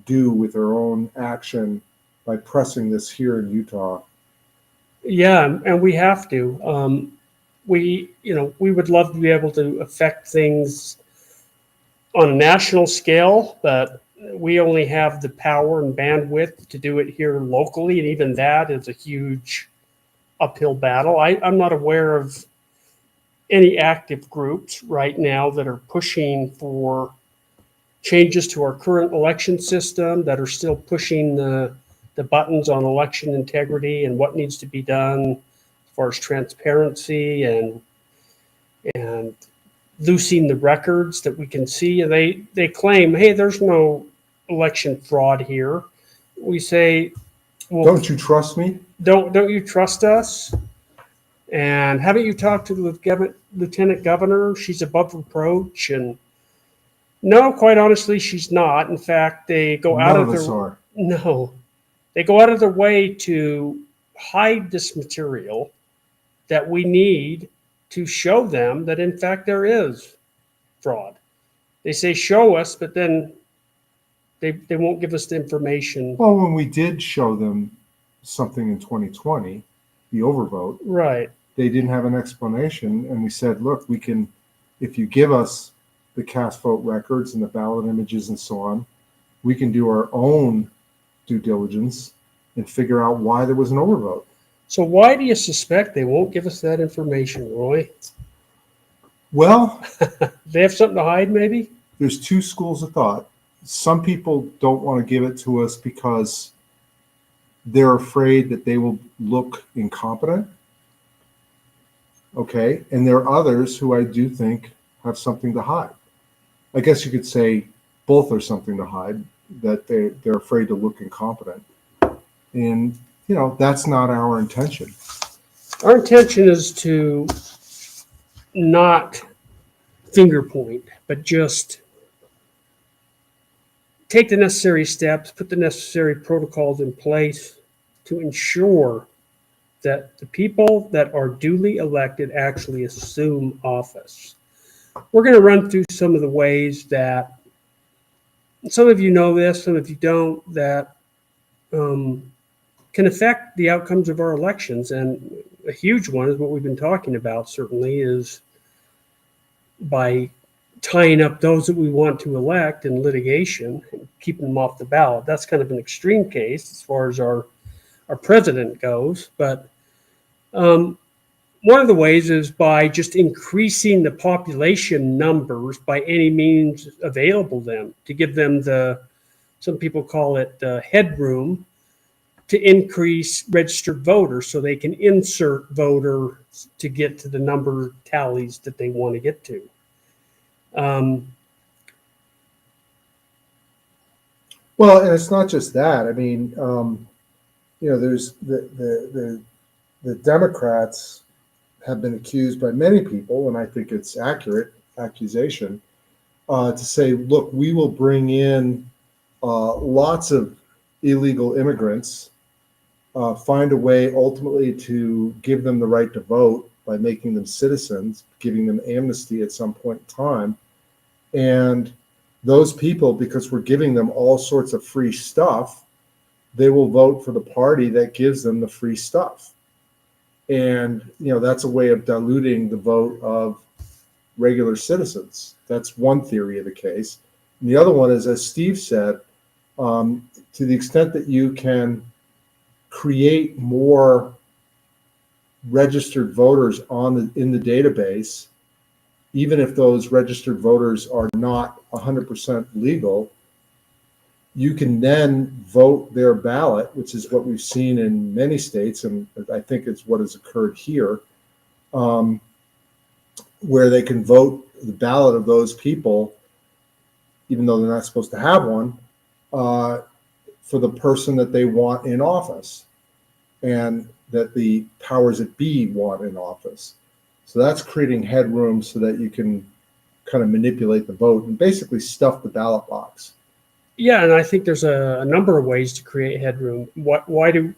do with our own action by pressing this here in Utah. yeah, and we have to. We would love to be able to affect things on a national scale, but we only have the power and bandwidth to do it here locally, and even that is a huge uphill battle. I'm not aware of any active groups right now that are pushing for changes to our current election system, that are still pushing the buttons on election integrity and what needs to be done as far as transparency and loosing the records that we can see. They claim, hey, there's no election fraud here. We say, well, Don't you trust me? don't you trust us? And haven't you talked to the lieutenant governor? She's above reproach. And no, quite honestly, she's not. In fact, they go out None of of us their are. no, they go out of their way to hide this material that we need to show them that in fact there is fraud. They say show us, but then they won't give us the information. Well, when we did show them something in 2020, the overvote, Right. they didn't have an explanation. And we said, look, we can, if you give us the cast vote records and the ballot images and so on, we can do our own due diligence and figure out why there was an overvote. So why do you suspect they won't give us that information, Roy? Well, They have something to hide, maybe? there's two schools of thought. Some people don't want to give it to us because they're afraid that they will look incompetent. Okay. And there are others who I do think have something to hide. I guess you could say both are something to hide, that they're afraid to look incompetent. And, you know, that's not our intention. Our intention is to not finger point, but just take the necessary steps, put the necessary protocols in place to ensure that the people that are duly elected actually assume office. We're going to run through some of the ways that some of you know this, some of you don't, that can affect the outcomes of our elections. And a huge one is what we've been talking about, certainly, is by tying up those that we want to elect in litigation and keeping them off the ballot. That's kind of an extreme case as far as our president goes. But one of the ways is by just increasing the population numbers by any means available to them, to give them some people call it headroom, to increase registered voters so they can insert voters to get to the number tallies that they want to get to. Well, and it's not just that. I mean, you know, there's the Democrats have been accused by many people, and I think it's accurate accusation, to say, look, we will bring in lots of illegal immigrants, find a way ultimately to give them the right to vote by making them citizens, giving them amnesty at some point in time. And those people, because we're giving them all sorts of free stuff, they will vote for the party that gives them the free stuff. And, you know, that's a way of diluting the vote of regular citizens. That's one theory of the case. And the other one is, as Steve said, to the extent that you can create more registered voters in the database, even if those registered voters are not 100% legal, you can then vote their ballot, which is what we've seen in many states, and I think it's what has occurred here, where they can vote the ballot of those people, even though they're not supposed to have one, for the person that they want in office and that the powers that be want in office. So that's creating headroom so that you can kind of manipulate the vote and basically stuff the ballot box. Yeah, and I think there's a number of ways to create headroom. Why do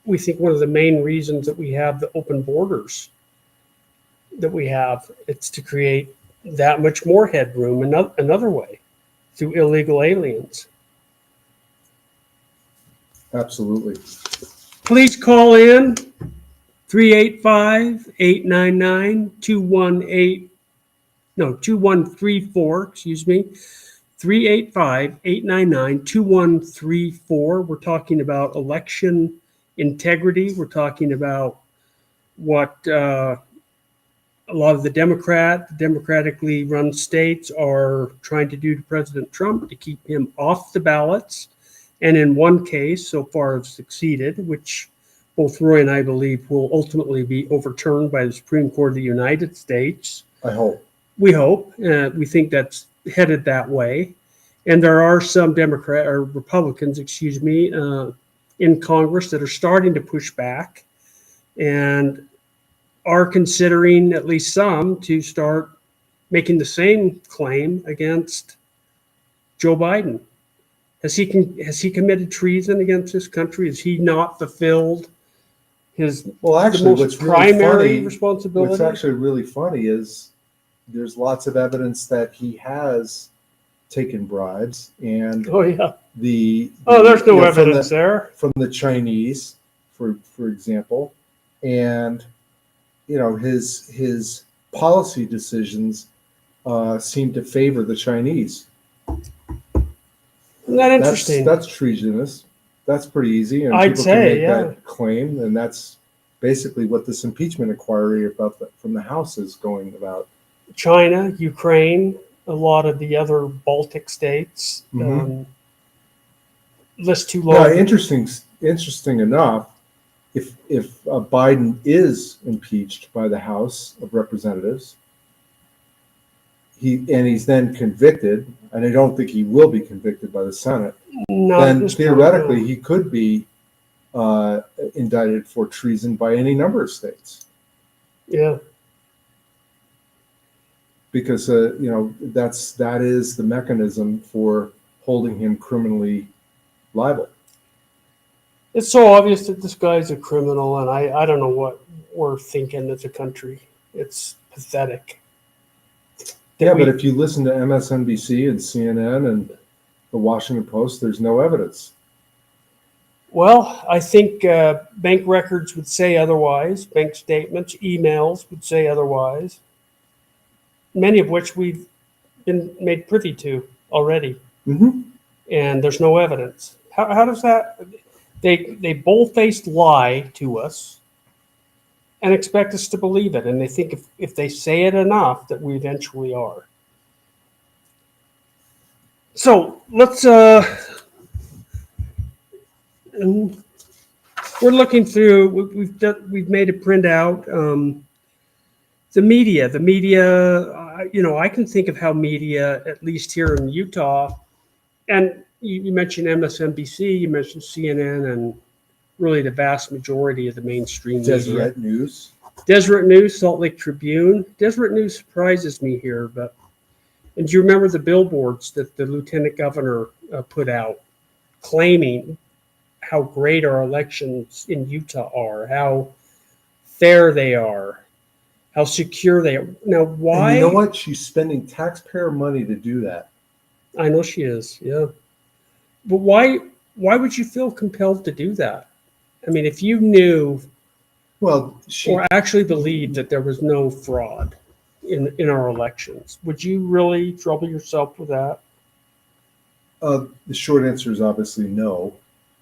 we think one of the main reasons that we have the open borders that we have, it's to create that much more headroom another way through illegal aliens. Absolutely. Please call in 385-899-218 no 2134, excuse me. 385-899-2134. We're talking about election integrity. We're talking about what a lot of the democratically run states are trying to do to President Trump to keep him off the ballots. And in one case, so far have succeeded, which both Roy and I believe will ultimately be overturned by the Supreme Court of the United States. I hope. We hope. We think that's headed that way. And there are some Republicans, in Congress that are starting to push back and are considering, at least some, to start making the same claim against Joe Biden. Has he committed treason against this country? Has he not fulfilled his what's primary responsibility? What's actually really funny is there's lots of evidence that he has taken bribes, and there's no evidence there from the Chinese, for example, and his policy decisions seem to favor the Chinese. Isn't that interesting? That's treasonous. That's pretty easy, and I'd people say, can make yeah, that claim, and that's basically what this impeachment inquiry from the House is going about. China, Ukraine, a lot of the other Baltic states. Mm-hmm. List too long. Now, interesting enough, if Biden is impeached by the House of Representatives, he's then convicted, and I don't think he will be convicted by the Senate. Then theoretically he could be indicted for treason by any number of states. Yeah. Because that is the mechanism for holding him criminally liable. It's so obvious that this guy's a criminal, and I don't know what we're thinking as a country. It's pathetic. But if you listen to MSNBC and CNN and the Washington Post, there's no evidence. Well, I think bank records would say otherwise. Bank statements, emails would say otherwise. Many of which we've been made privy to already. Mm-hmm. And there's no evidence. How does that? They bold-faced lie to us and expect us to believe it. And they think if they say it enough, that we eventually are. So let's, we're looking through, we've made a printout. The media, I can think of how media, at least here in Utah, and you mentioned MSNBC, you mentioned CNN, and really the vast majority of the mainstream media. Deseret News, Salt Lake Tribune. Deseret News surprises me here, and do you remember the billboards that the lieutenant governor put out claiming how great our elections in Utah are, how fair they are, how secure they are? Now, why? And you know what? She's spending taxpayer money to do that. I know she is, yeah. But why would you feel compelled to do that? I mean, if you knew or actually believed that there was no fraud in our elections, would you really trouble yourself with that? The short answer is obviously no.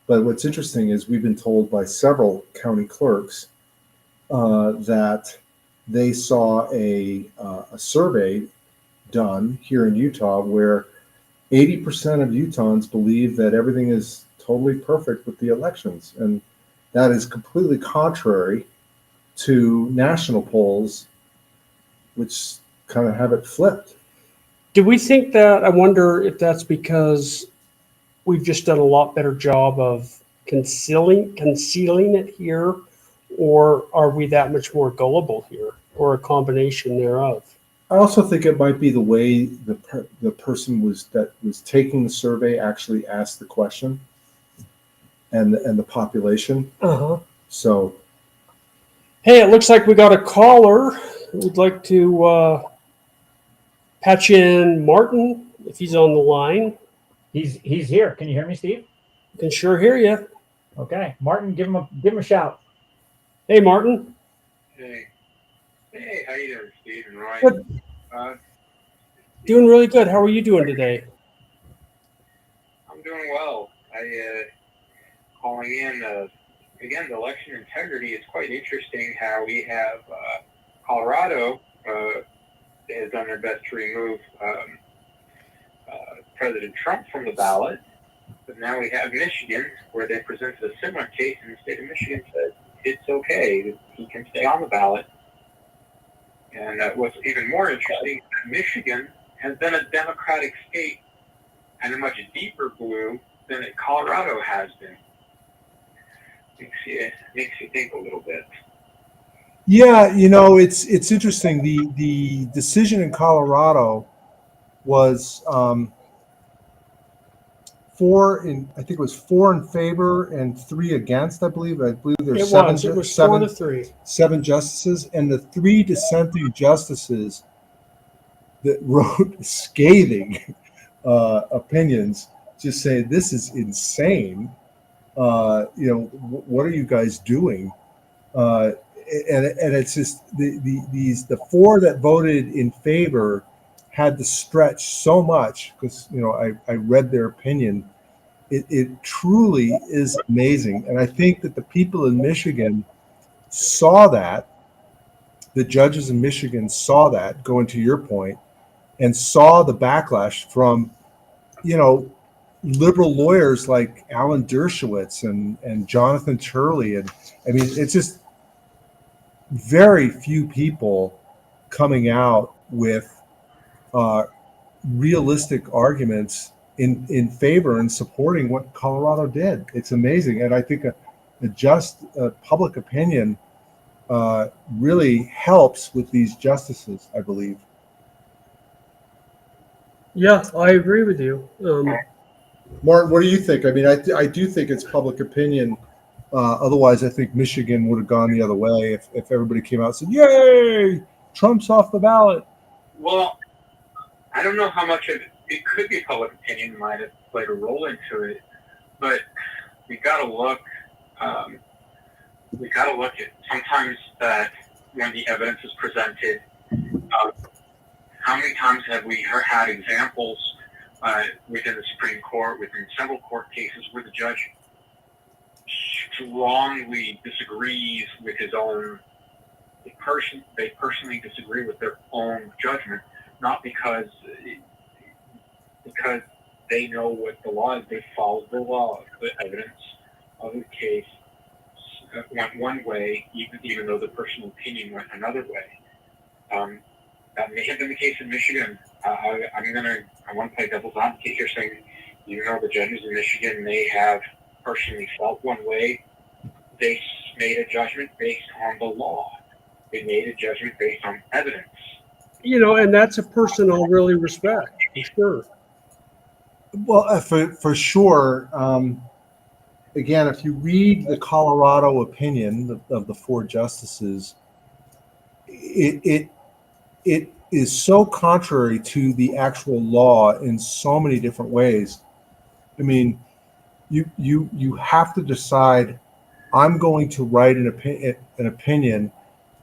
But what's interesting is we've been told by several county clerks that they saw a survey done here in Utah where 80% of Utahns believe that everything is totally perfect with the elections. And that is completely contrary to national polls, which kind of have it flipped. Do we think that? I wonder if that's because we've just done a lot better job of concealing it here, or are we that much more gullible here, or a combination thereof? I also think it might be the way the person that was taking the survey actually asked the question, and the population. Uh-huh. So Hey, it looks like we got a caller. We'd like to patch in Martin if he's on the line. He's here. Can you hear me, Steve? Can sure hear you. Okay, Martin, give him a shout. Hey, Martin. Hey, how you doing, Steve and Roy? Good. Doing really good. How are you doing today? I'm doing well. Calling in again. The election integrity is quite interesting. How we have Colorado has done their best to remove President Trump from the ballot, but now we have Michigan, where they presented a similar case, and the state of Michigan said it's okay; he can stay on the ballot. And what's even more interesting, Michigan has been a Democratic state and a much deeper blue than Colorado has been. Makes you think a little bit. yeah, it's interesting. The decision in Colorado was I think it was 4 in favor and 3 against. I believe there's It was. It was 4-3. 7 justices, and the 3 dissenting justices that wrote scathing opinions, just saying this is insane. What are you guys doing? And it's just the 4 that voted in favor had to stretch so much because I read their opinion. It truly is amazing, and I think that the people in Michigan saw that. The judges in Michigan saw that, going to your point, and saw the backlash from liberal lawyers like Alan Dershowitz and Jonathan Turley. And I mean, it's just very few people coming out with realistic arguments in favor and supporting what Colorado did. It's amazing. And I think a just public opinion really helps with these justices, I believe. Yeah, I agree with you. Martin, what do you think? I mean, I do think it's public opinion. Otherwise, I think Michigan would have gone the other way if everybody came out and said, "Yay, Trump's off the ballot." Well, I don't know how much of it could be public opinion might have played a role into it, but we got to look. We got to look at sometimes that when the evidence is presented. How many times have we had examples within the Supreme Court, within several court cases, where the judge strongly disagrees with his own they personally disagree with their own judgment, not because they know what the law is, they follow the law. The evidence of the case went one way, even though the personal opinion went another way. That may have been the case in Michigan. I want to play devil's advocate here, saying even though the judges in Michigan may have personally felt one way, they made a judgment based on the law. They made a judgment based on evidence. And that's a person I'll really respect, for sure. Well, for sure. Again, if you read the Colorado opinion of the 4 justices, it is so contrary to the actual law in so many different ways. I mean, you have to decide, I'm going to write an opinion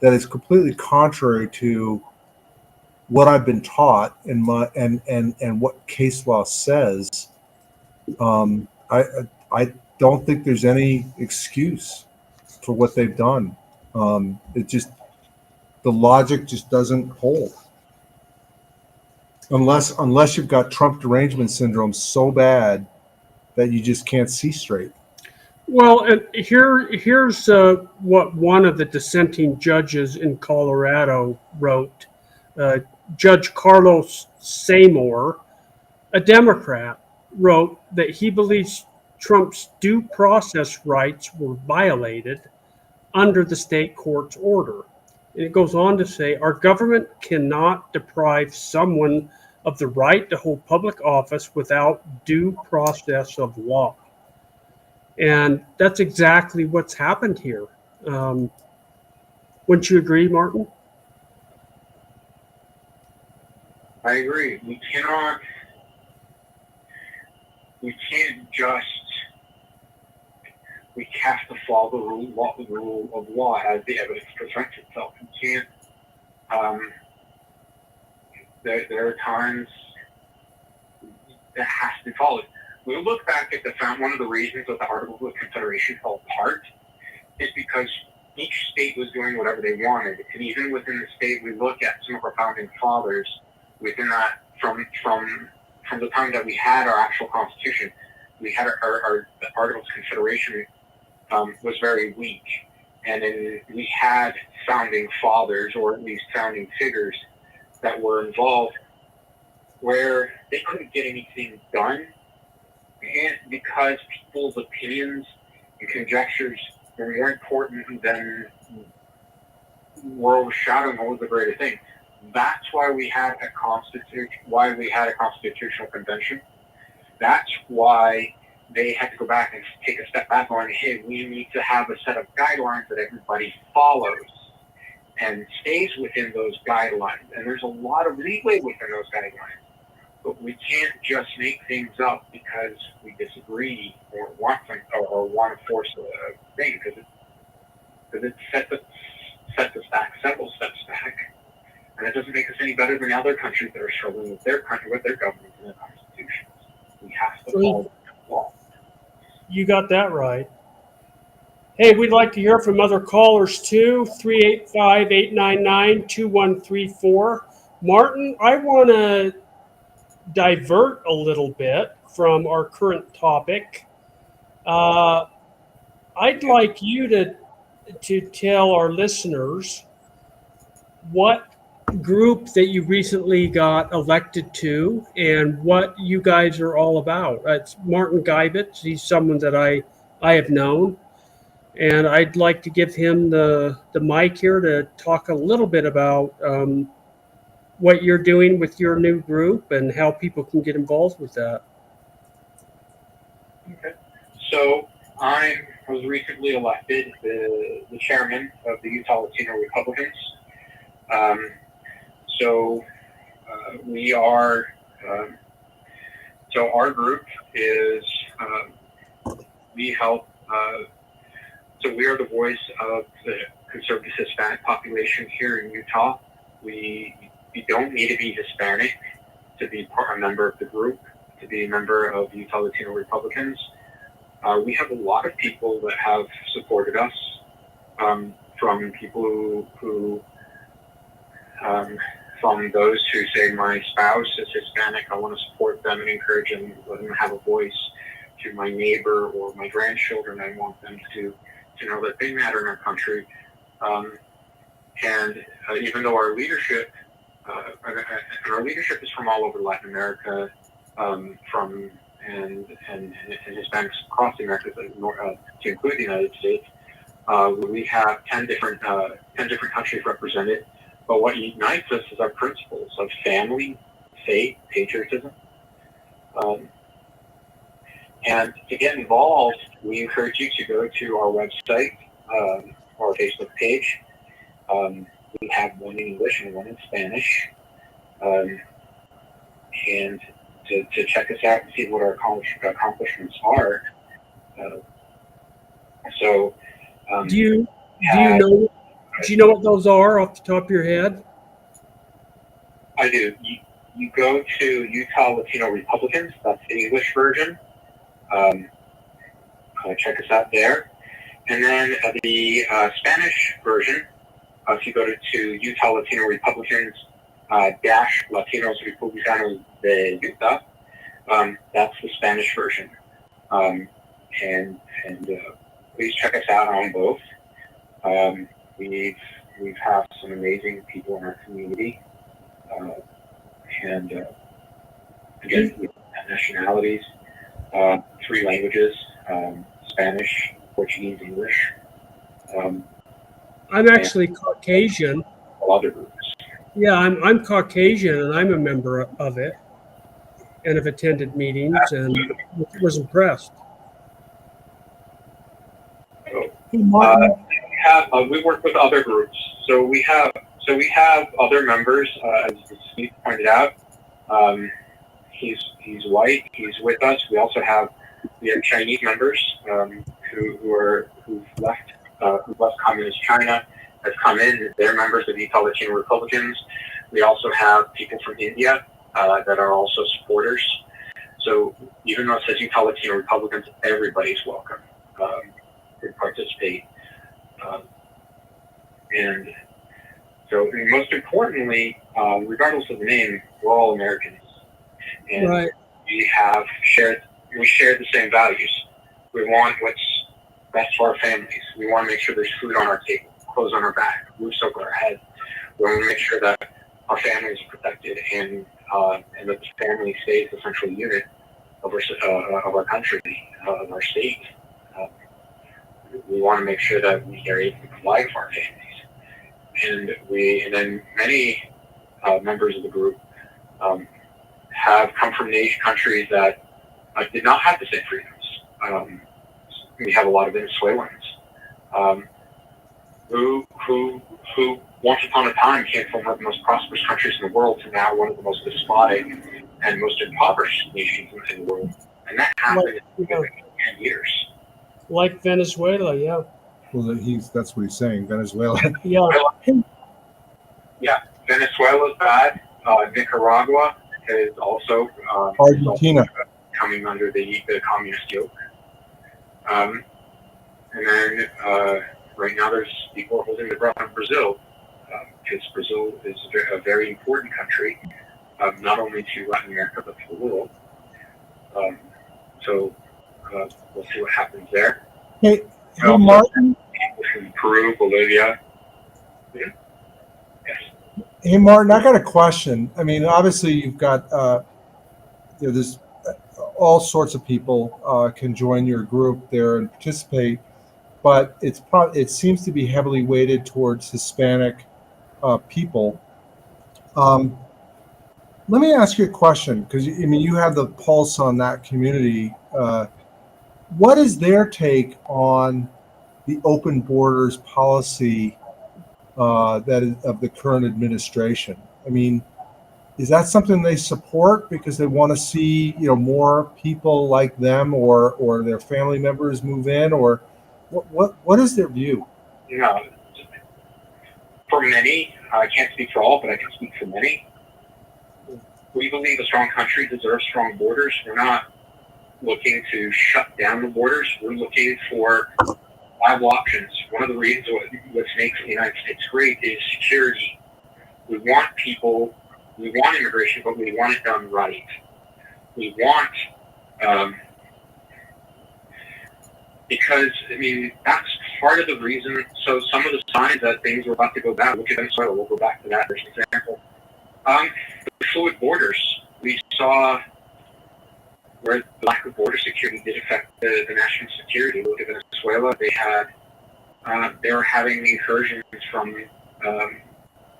that is completely contrary to what I've been taught and what case law says. I don't think there's any excuse for what they've done. The logic just doesn't hold. Unless you've got Trump derangement syndrome so bad that you just can't see straight. Well, and here's what one of the dissenting judges in Colorado wrote. Judge Carlos Seymour, a Democrat, wrote that he believes Trump's due process rights were violated under the state court's order. And it goes on to say, our government cannot deprive someone of the right to hold public office without due process of law. And that's exactly what's happened here. Wouldn't you agree, Martin? I agree. We have to follow the rule of law as the evidence presents itself. We can't, there are times that has to be followed. We look back at one of the reasons that the Articles of Confederation fell apart is because each state was doing whatever they wanted. And even within the state, we look at some of our founding fathers within that, from the time that we had our actual Constitution, we had our the Articles of Confederation was very weak. And then we had founding fathers, or at least founding figures, that were involved where they couldn't get anything done, and because people's opinions and conjectures were more important than were overshadowing what was the greater thing. That's why we had a constitutional convention. That's why they had to go back and take a step back going, hey, we need to have a set of guidelines that everybody follows and stays within those guidelines. And there's a lot of leeway within those guidelines. But we can't just make things up because we disagree or want to force a thing, because it sets us back several steps back. And it doesn't make us any better than other countries that are struggling with their governments and their constitutions. We have to follow the law. You got that right. Hey, we'd like to hear from other callers too. 385-899-2134. Martin, I want to divert a little bit from our current topic. I'd like you to tell our listeners what group that you recently got elected to and what you guys are all about. It's Martin Geibitz. He's someone that I have known, and I'd like to give him the mic here to talk a little bit about what you're doing with your new group and how people can get involved with that. Okay. So I was recently elected the chairman of the Utah Latino Republicans. We are, so our group is, we help, so we are the voice of the conservative Hispanic population here in Utah. We don't need to be Hispanic to be a member of the group, to be a member of Utah Latino Republicans. We have a lot of people that have supported us, from people who from those who say, my spouse is Hispanic, I want to support them and encourage them, let them have a voice, to my neighbor or my grandchildren. I want them to know that they matter in our country. And even though our leadership, is from all over Latin America, and Hispanics across the Americas, to include the United States, we have 10 different countries represented. But what unites us is our principles of family, faith, patriotism. And to get involved, we encourage you to go to our website, our Facebook page. We have one in English and one in Spanish. And to check us out and see what our accomplishments are. Do you know what those are off the top of your head? I do. You go to Utah Latino Republicans. That's the English version. Check us out there. And then the Spanish version, if you go to Utah Latino Republicans dash Latinos Republicanos de Utah, that's the Spanish version. And please check us out on both. We've have some amazing people in our community, and again, we have nationalities, 3 languages: Spanish, Portuguese, English. I'm actually Caucasian, all other groups. Yeah, I'm Caucasian and I'm a member of it and have attended meetings and was impressed. So, Hey, Martin, we work with other groups. So we have other members, as Steve pointed out. He's white. He's with us. We have Chinese members who've left communist China, have come in. They're members of the Latino Republicans. We also have people from India that are also supporters. So even though it says Utah Latino Republicans, everybody's welcome to participate. And so, most importantly, regardless of the name, we're all Americans, and Right. we share the same values. We want what's best for our families. We want to make sure there's food on our table, clothes on our back, roofs over our head. We want to make sure that our families are protected and that the family stays the central unit of our country, of our state. We want to make sure that we are able to provide for our families. And then many members of the group have come from countries that did not have the same freedoms. We have a lot of Venezuelans who once upon a time came from one of the most prosperous countries in the world to now one of the most despotic and most impoverished nations in the world. And that happened in 10 years. Like Venezuela, yeah. well, that's what he's saying, Venezuela. Yeah. Yeah, Venezuela's bad. Nicaragua is also Argentina. coming under the communist yoke. And then right now there's people holding the breath on Brazil, because Brazil is a very important country, not only to Latin America but to the world. So we'll see what happens there. Hey, Martin. People from Peru, Bolivia. Yeah. Yes. Hey, Martin, I got a question. I mean, obviously, you've got there's all sorts of people can join your group there and participate, but it seems to be heavily weighted towards Hispanic people. Let me ask you a question, because I mean, you have the pulse on that community. What is their take on the open borders policy that is of the current administration? I mean, is that something they support because they want to see, more people like them or their family members move in, or what is their view? For many, I can't speak for all, but I can speak for many. We believe a strong country deserves strong borders. We're not looking to shut down the borders. We're looking for viable options. One of the reasons what makes the United States great is security. We want immigration, but we want it done right. We want, because, I mean, that's part of the reason. So some of the signs that things were about to go bad, look at Venezuela, we'll go back to that as an example. The fluid borders, we saw where the lack of border security did affect the national security. Look at Venezuela, they were having incursions from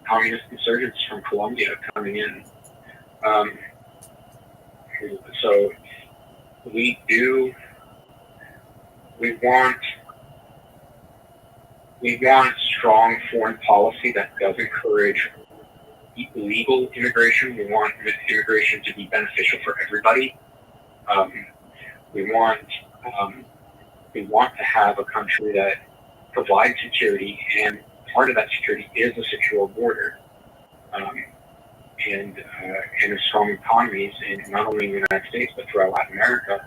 communist insurgents from Colombia coming in. So we want strong foreign policy that does encourage legal immigration. We want immigration to be beneficial for everybody. We want to have a country that provides security, and part of that security is a secure border, and a strong economies, in not only in the United States but throughout Latin America.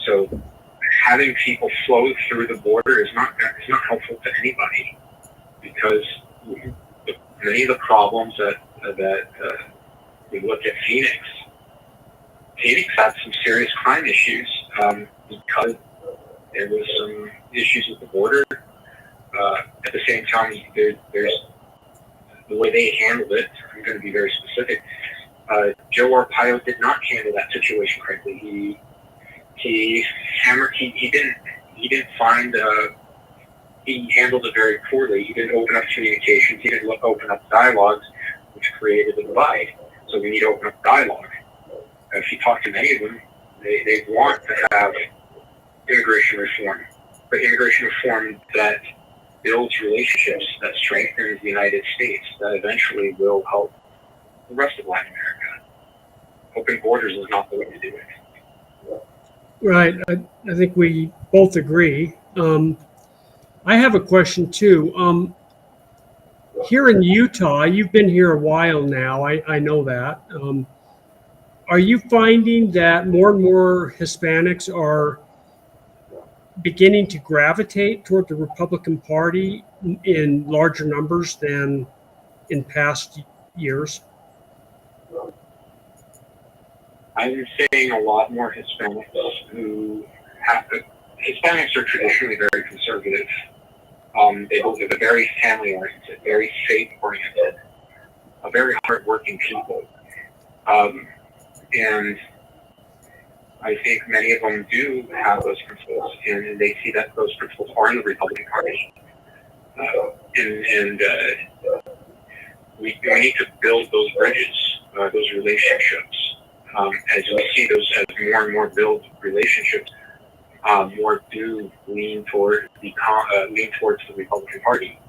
So having people flow through the border is not helpful to anybody, because many of the problems that we look at Phoenix had some serious crime issues because there was some issues with the border. At the same time, there's the way they handled it. I'm going to be very specific. Joe Arpaio did not handle that situation correctly. He didn't find he handled it very poorly. He didn't open up communications. He didn't open up dialogues, which created a divide. So we need to open up dialogue. If you talk to many of them, they want to have immigration reform, but immigration reform that builds relationships, that strengthens the United States, that eventually will help the rest of Latin America. Open borders is not the way to do it. Right. I think we both agree. I have a question too. Here in Utah, you've been here a while now. I know that. Are you finding that more and more Hispanics are beginning to gravitate toward the Republican Party in larger numbers than in past years? I'm seeing a lot more Hispanics Hispanics are traditionally very conservative. They're very family-oriented, very faith-oriented, very hardworking people. And I think many of them do have those principles, and they see that those principles are in the Republican Party. We need to build those bridges, those relationships. As we see those, as more and more build relationships, more do lean towards the Republican Party.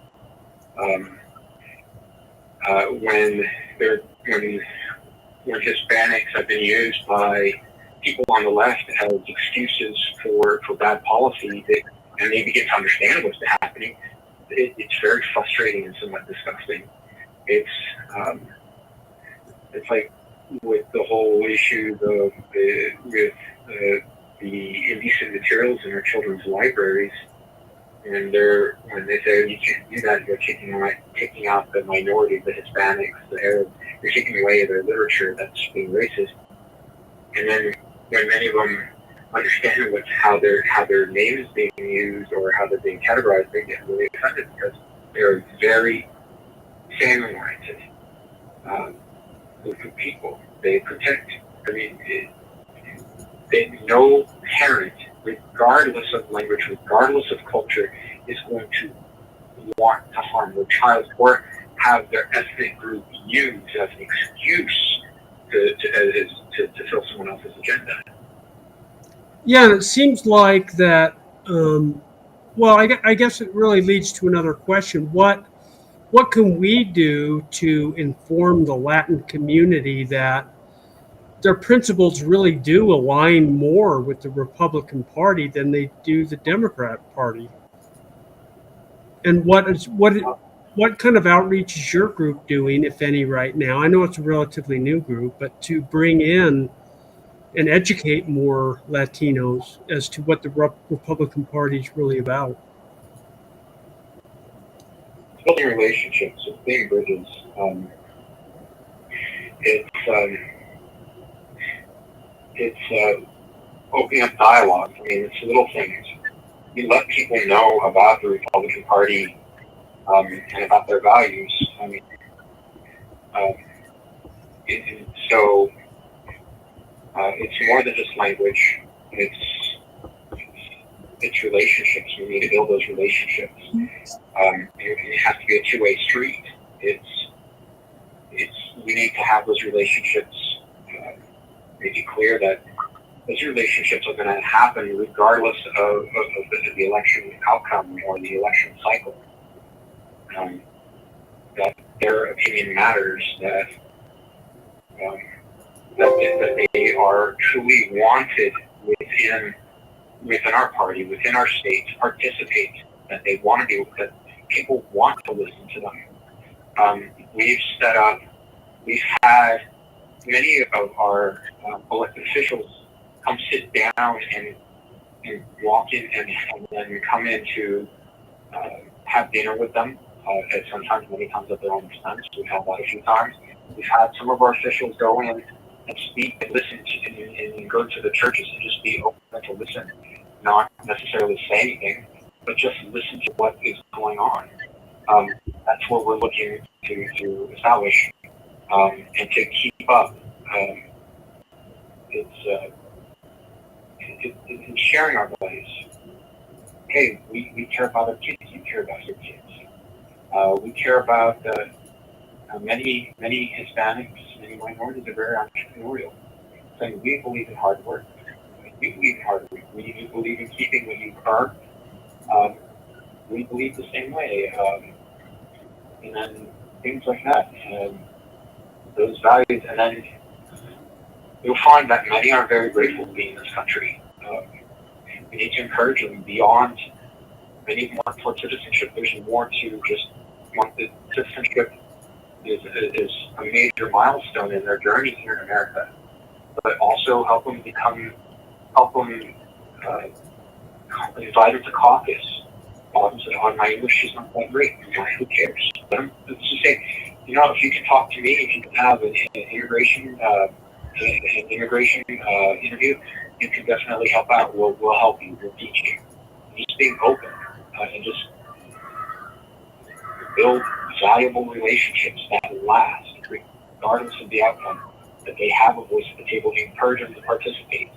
When Hispanics have been used by people on the left as excuses for bad policy, and they begin to understand what's happening, it's very frustrating and somewhat disgusting. It's like with the whole issue with the indecent materials in our children's libraries, and when they say you can't do that, you're taking out the minority, the Hispanics, the Arabs, you're taking away their literature, that's being racist. And then when many of them understand how their name is being used or how they're being categorized, they get really offended because they're very family-oriented group of people. They protect. I mean, no parent, regardless of language, regardless of culture, is going to want to harm their child or have their ethnic group used as an excuse to fulfill someone else's agenda. Yeah, and it seems like that. Well, I guess it really leads to another question. What can we do to inform the Latin community that their principles really do align more with the Republican Party than they do the Democrat Party? And what kind of outreach is your group doing, if any, right now? I know it's a relatively new group, but to bring in and educate more Latinos as to what the Republican Party is really about. Building relationships, it's building bridges. It's opening up dialogue. I mean, it's little things. You let people know about the Republican Party and about their values. I mean, it's more than just language. It's relationships. We need to build those relationships. It has to be a two-way street. We need to have those relationships. Make it clear that those relationships are going to happen regardless of the election outcome or the election cycle. That their opinion matters. That they are truly wanted within our party, within our state, to participate. That they want to be. That people want to listen to them. We've had many of our elected officials come sit down and walk in and then come in to have dinner with them. And sometimes, many times at their own expense. We've had that a few times. We've had some of our officials go in and speak and listen and go to the churches and just be open to listen, not necessarily say anything, but just listen to what is going on. That's what we're looking to establish and to keep up. It's sharing our values. Hey, we care about our kids. You care about your kids. We care about many Hispanics, many minorities are very entrepreneurial. Saying we believe in hard work. We believe in hard work. We believe in keeping what you've earned. We believe the same way. And then things like that. And those values. And then you'll find that many are very grateful to be in this country. We need to encourage them beyond. Many more toward citizenship. There's more to just want the citizenship is a major milestone in their journey here in America. But also help them invite them to caucus. Autumn said, "Oh, my English is not that great." Who cares? Let's just say, if you can talk to me, if you can have an immigration interview, you can definitely help out. We'll help you. We'll teach you. Just being open and just build valuable relationships that last, regardless of the outcome. That they have a voice at the table. Encourage them to participate.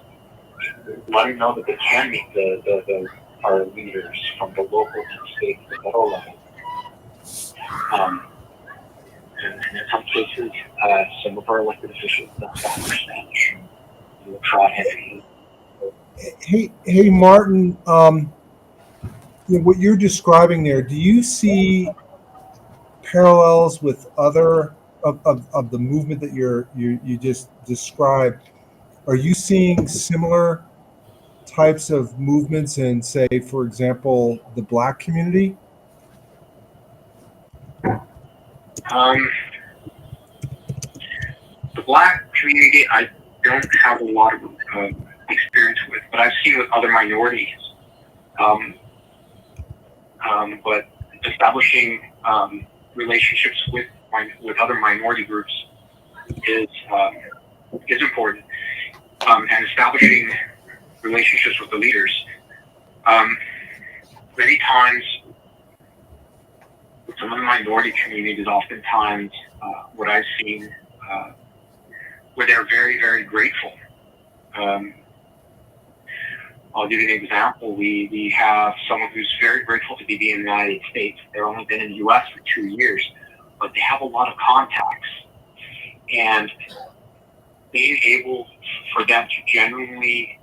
Let them know that they can meet our leaders from the local to the state to the federal level. And in some cases, some of our elected officials don't sound Spanish. We'll try and Hey, Martin. What you're describing there, do you see parallels with other of the movement that you just described? Are you seeing similar types of movements in, say, for example, the Black community? The Black community, I don't have a lot of experience with, but I've seen with other minorities. But establishing relationships with other minority groups is important, and establishing relationships with the leaders. Many times, with some of the minority communities, oftentimes what I've seen, where they're very, very grateful. I'll give you an example. We have someone who's very grateful to be in the United States. They've only been in the U.S. for 2 years, but they have a lot of contacts. And being able for them to genuinely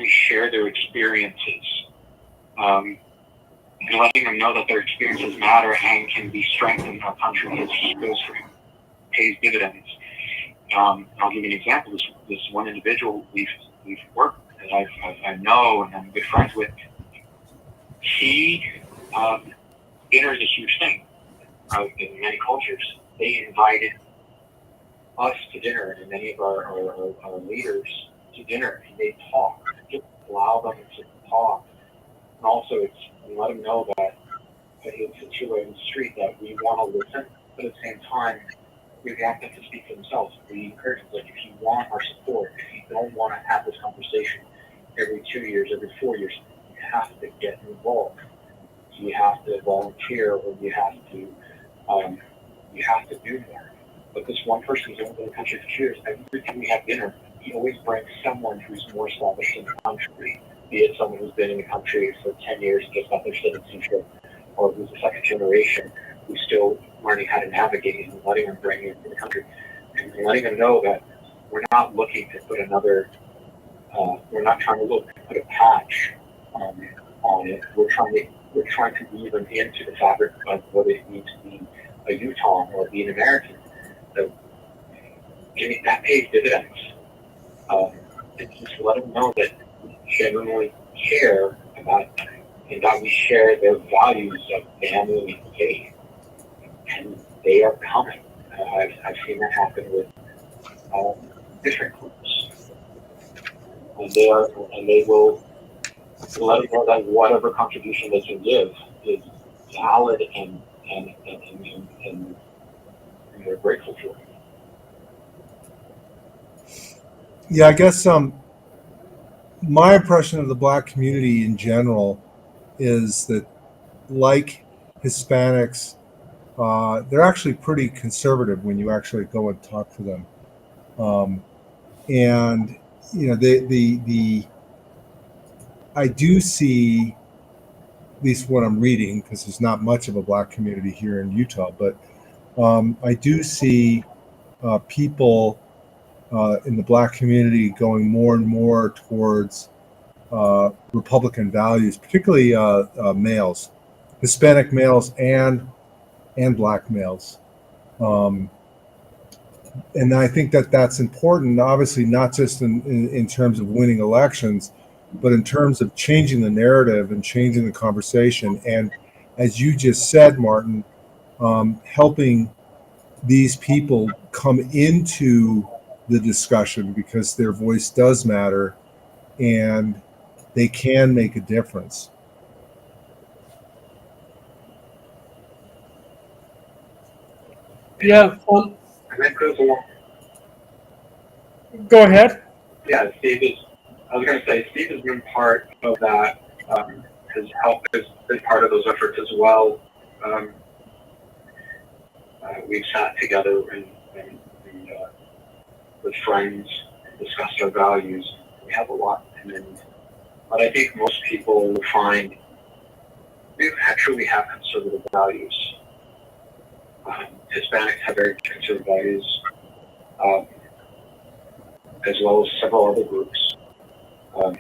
share their experiences, and letting them know that their experiences matter and can be strengthened in our country, pays dividends. I'll give you an example. This one individual we've worked with, that I know and I'm good friends with. Dinner is a huge thing in many cultures. They invited us to dinner and many of our leaders to dinner, and they talk. Just allow them to talk, and also let them know that it's a two-way street. That we want to listen, but at the same time, we want them to speak for themselves. We encourage them, like, if you want our support, if you don't want to have this conversation every 2 years, every 4 years, you have to get involved. You have to volunteer, or you have to do more. But this one person who's only been in the country for 2 years, every time we have dinner, he always brings someone who's more established in the country, be it someone who's been in the country for 10 years, just got their citizenship, or who's a second generation, who's still learning how to navigate, and letting them bring it into the country, and letting them know that we're not looking to put we're not trying to put a patch on it. We're trying to weave them into the fabric of what it means to be a Utah or be an American. So that pays dividends. And just let them know that we genuinely care about them, and that we share their values of family and faith. And they are coming. I've seen that happen with different groups. And they will let them know that whatever contribution they can give is valid and they're grateful for it. Yeah, I guess my impression of the Black community in general is that, like Hispanics, they're actually pretty conservative when you actually go and talk to them. And I do see least what I'm reading, because there's not much of a Black community here in Utah, but I do see people in the Black community going more and more towards Republican values, particularly males, Hispanic males, and Black males. And I think that that's important, obviously, not just in terms of winning elections, but in terms of changing the narrative and changing the conversation. And as you just said, Martin, helping these people come into the discussion because their voice does matter and they can make a difference. Yeah. And that goes along. Go ahead. Yeah, I was going to say, Steve has been part of that, has been part of those efforts as well. We've sat together and with friends and discussed our values. We have a lot in common. But I think most people will find we truly have conservative values. Hispanics have very conservative values, as well as several other groups. And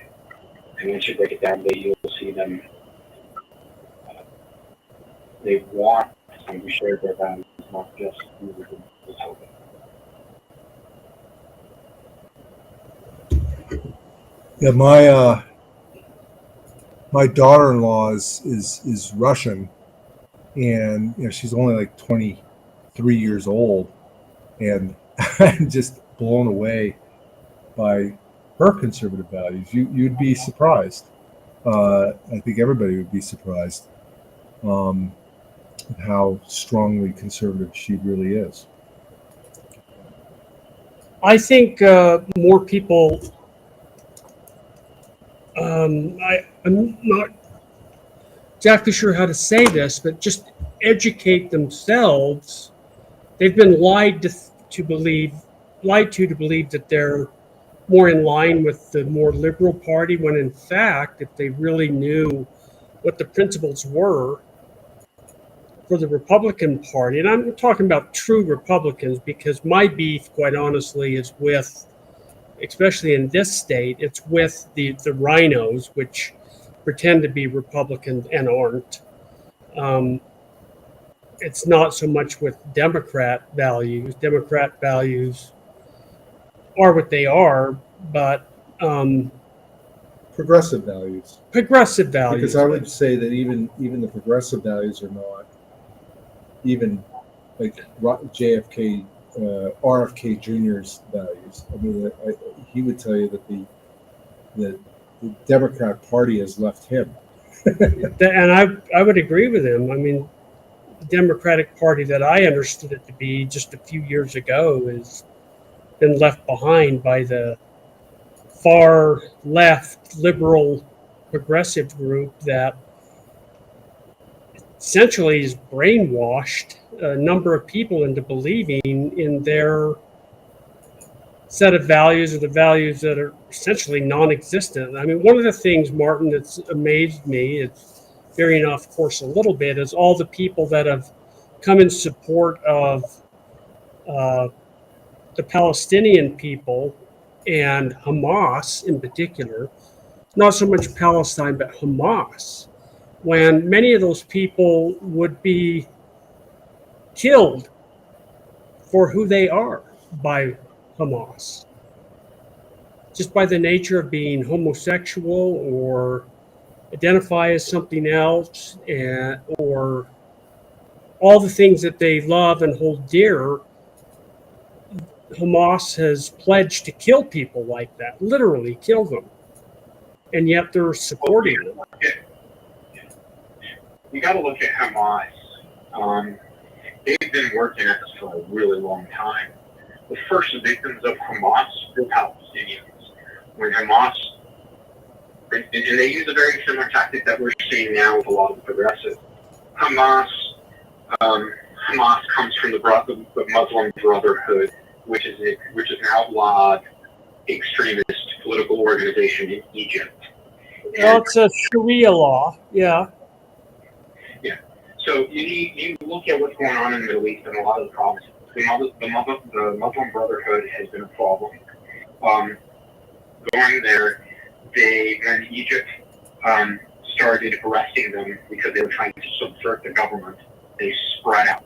once you break it down, you'll see them. They want to share their values, not just religion. Yeah, my daughter-in-law is Russian, and she's only like 23 years old, and I'm just blown away by her conservative values. You'd be surprised. I think everybody would be surprised how strongly conservative she really is. I think more people. I'm not exactly sure how to say this, but just educate themselves. They've been lied to believe that they're more in line with the more liberal party, when in fact, if they really knew what the principles were for the Republican Party, and I'm talking about true Republicans, because my beef, quite honestly, is with, especially in this state, it's with the rhinos, which pretend to be Republicans and aren't. It's not so much with Democrat values. Democrat values are what they are, but Progressive values. progressive values. Because I would say that even the progressive values are not even like JFK, RFK Jr.'s values. I mean, he would tell you that the Democrat Party has left him. And I would agree with him. I mean, the Democratic Party that I understood it to be just a few years ago has been left behind by the far left liberal progressive group that essentially has brainwashed a number of people into believing in their set of values, or the values that are essentially non-existent. I mean, one of the things, Martin, that's amazed me, it's veering off course a little bit, is all the people that have come in support of the Palestinian people and Hamas in particular, not so much Palestine, but Hamas, when many of those people would be killed for who they are by Hamas, just by the nature of being homosexual or identify as something else, or all the things that they love and hold dear. Hamas has pledged to kill people like that, literally kill them, and yet they're supporting them. You got to look at Hamas. They've been working at this for a really long time. The first victims of Hamas were Palestinians. When Hamas, and they use a very similar tactic that we're seeing now with a lot of the progressive. Hamas comes from the Muslim Brotherhood, which is an outlawed extremist political organization in Egypt. Well, it's a Sharia law, yeah. So you look at what's going on in the Middle East and a lot of the problems. The Muslim Brotherhood has been a problem. Going there, when Egypt started arresting them because they were trying to subvert the government, they spread out.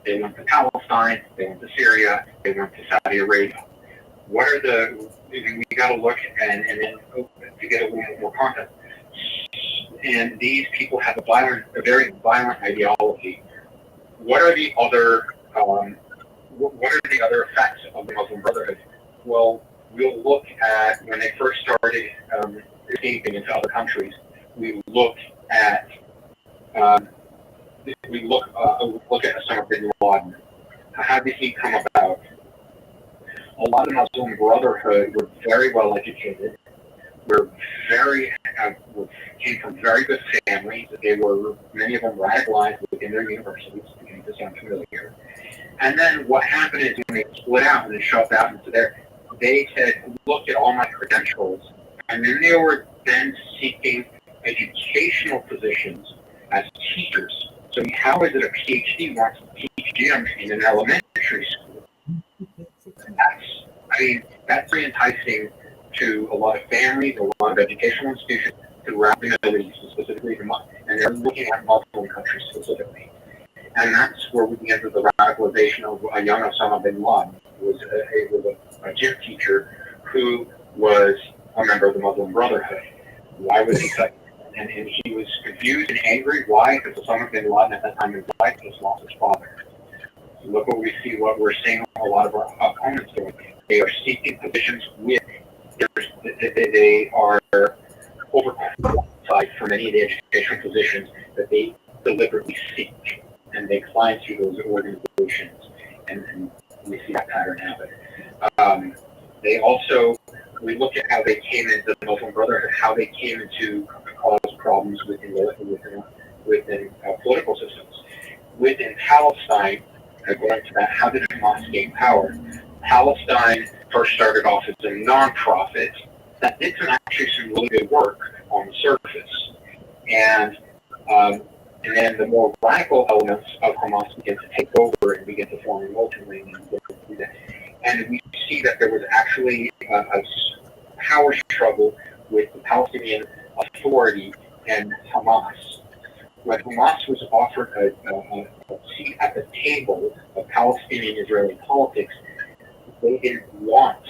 They went to Palestine, they went to Syria, they went to Saudi Arabia. We got to look and then to get a little bit more context. And these people have a very violent ideology. What are the other effects of the Muslim Brotherhood? Well, we'll look at when they first started escaping into other countries. We look at Osama bin Laden. How did he come about? A lot of Muslim Brotherhood were very well educated. Came from very good families. Many of them radicalized within their universities, beginning to sound familiar. And then what happened is when they split out and they shoved out into there, they said, look at all my credentials. And then they were then seeking educational positions as teachers. So how is it a PhD wants to teach gym in an elementary school? That's very enticing to a lot of families, a lot of educational institutions throughout the Middle East, specifically and they're looking at Muslim countries specifically. And that's where we get into the radicalization of a young Osama bin Laden, who was a gym teacher who was a member of the Muslim Brotherhood. Why was he such? And he was confused and angry. Why? Because Osama bin Laden at that time in his life just lost his father. So look what we're seeing a lot of our opponents doing. They are seeking positions they are overqualified for many of the educational positions that they deliberately seek, and they climb through those organizations, and we see that pattern happen. We look at how they came into the Muslim Brotherhood, how they came into cause problems within political systems. Within Palestine, going to that, how did Hamas gain power? Palestine first started off as a non-profit that did some really good work on the surface. And then the more radical elements of Hamas began to take over and begin to form a militant wing. And we see that there was actually a power struggle with the Palestinian Authority and Hamas. When Hamas was offered a seat at the table of Palestinian-Israeli politics, they didn't want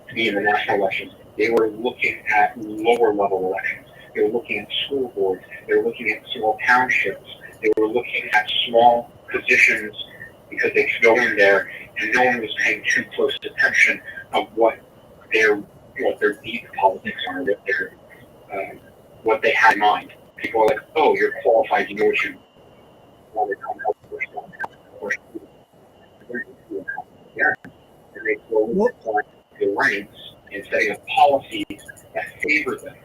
to be in the national elections. They were looking at lower level elections. They were looking at school boards. They were looking at small townships. They were looking at small positions because they could go in there and no one was paying too close attention of what their deep politics are, what they had in mind. People are like, oh, you're qualified, you know what you want to come help push. And they slowly apply the ranks and setting up policies that favor them.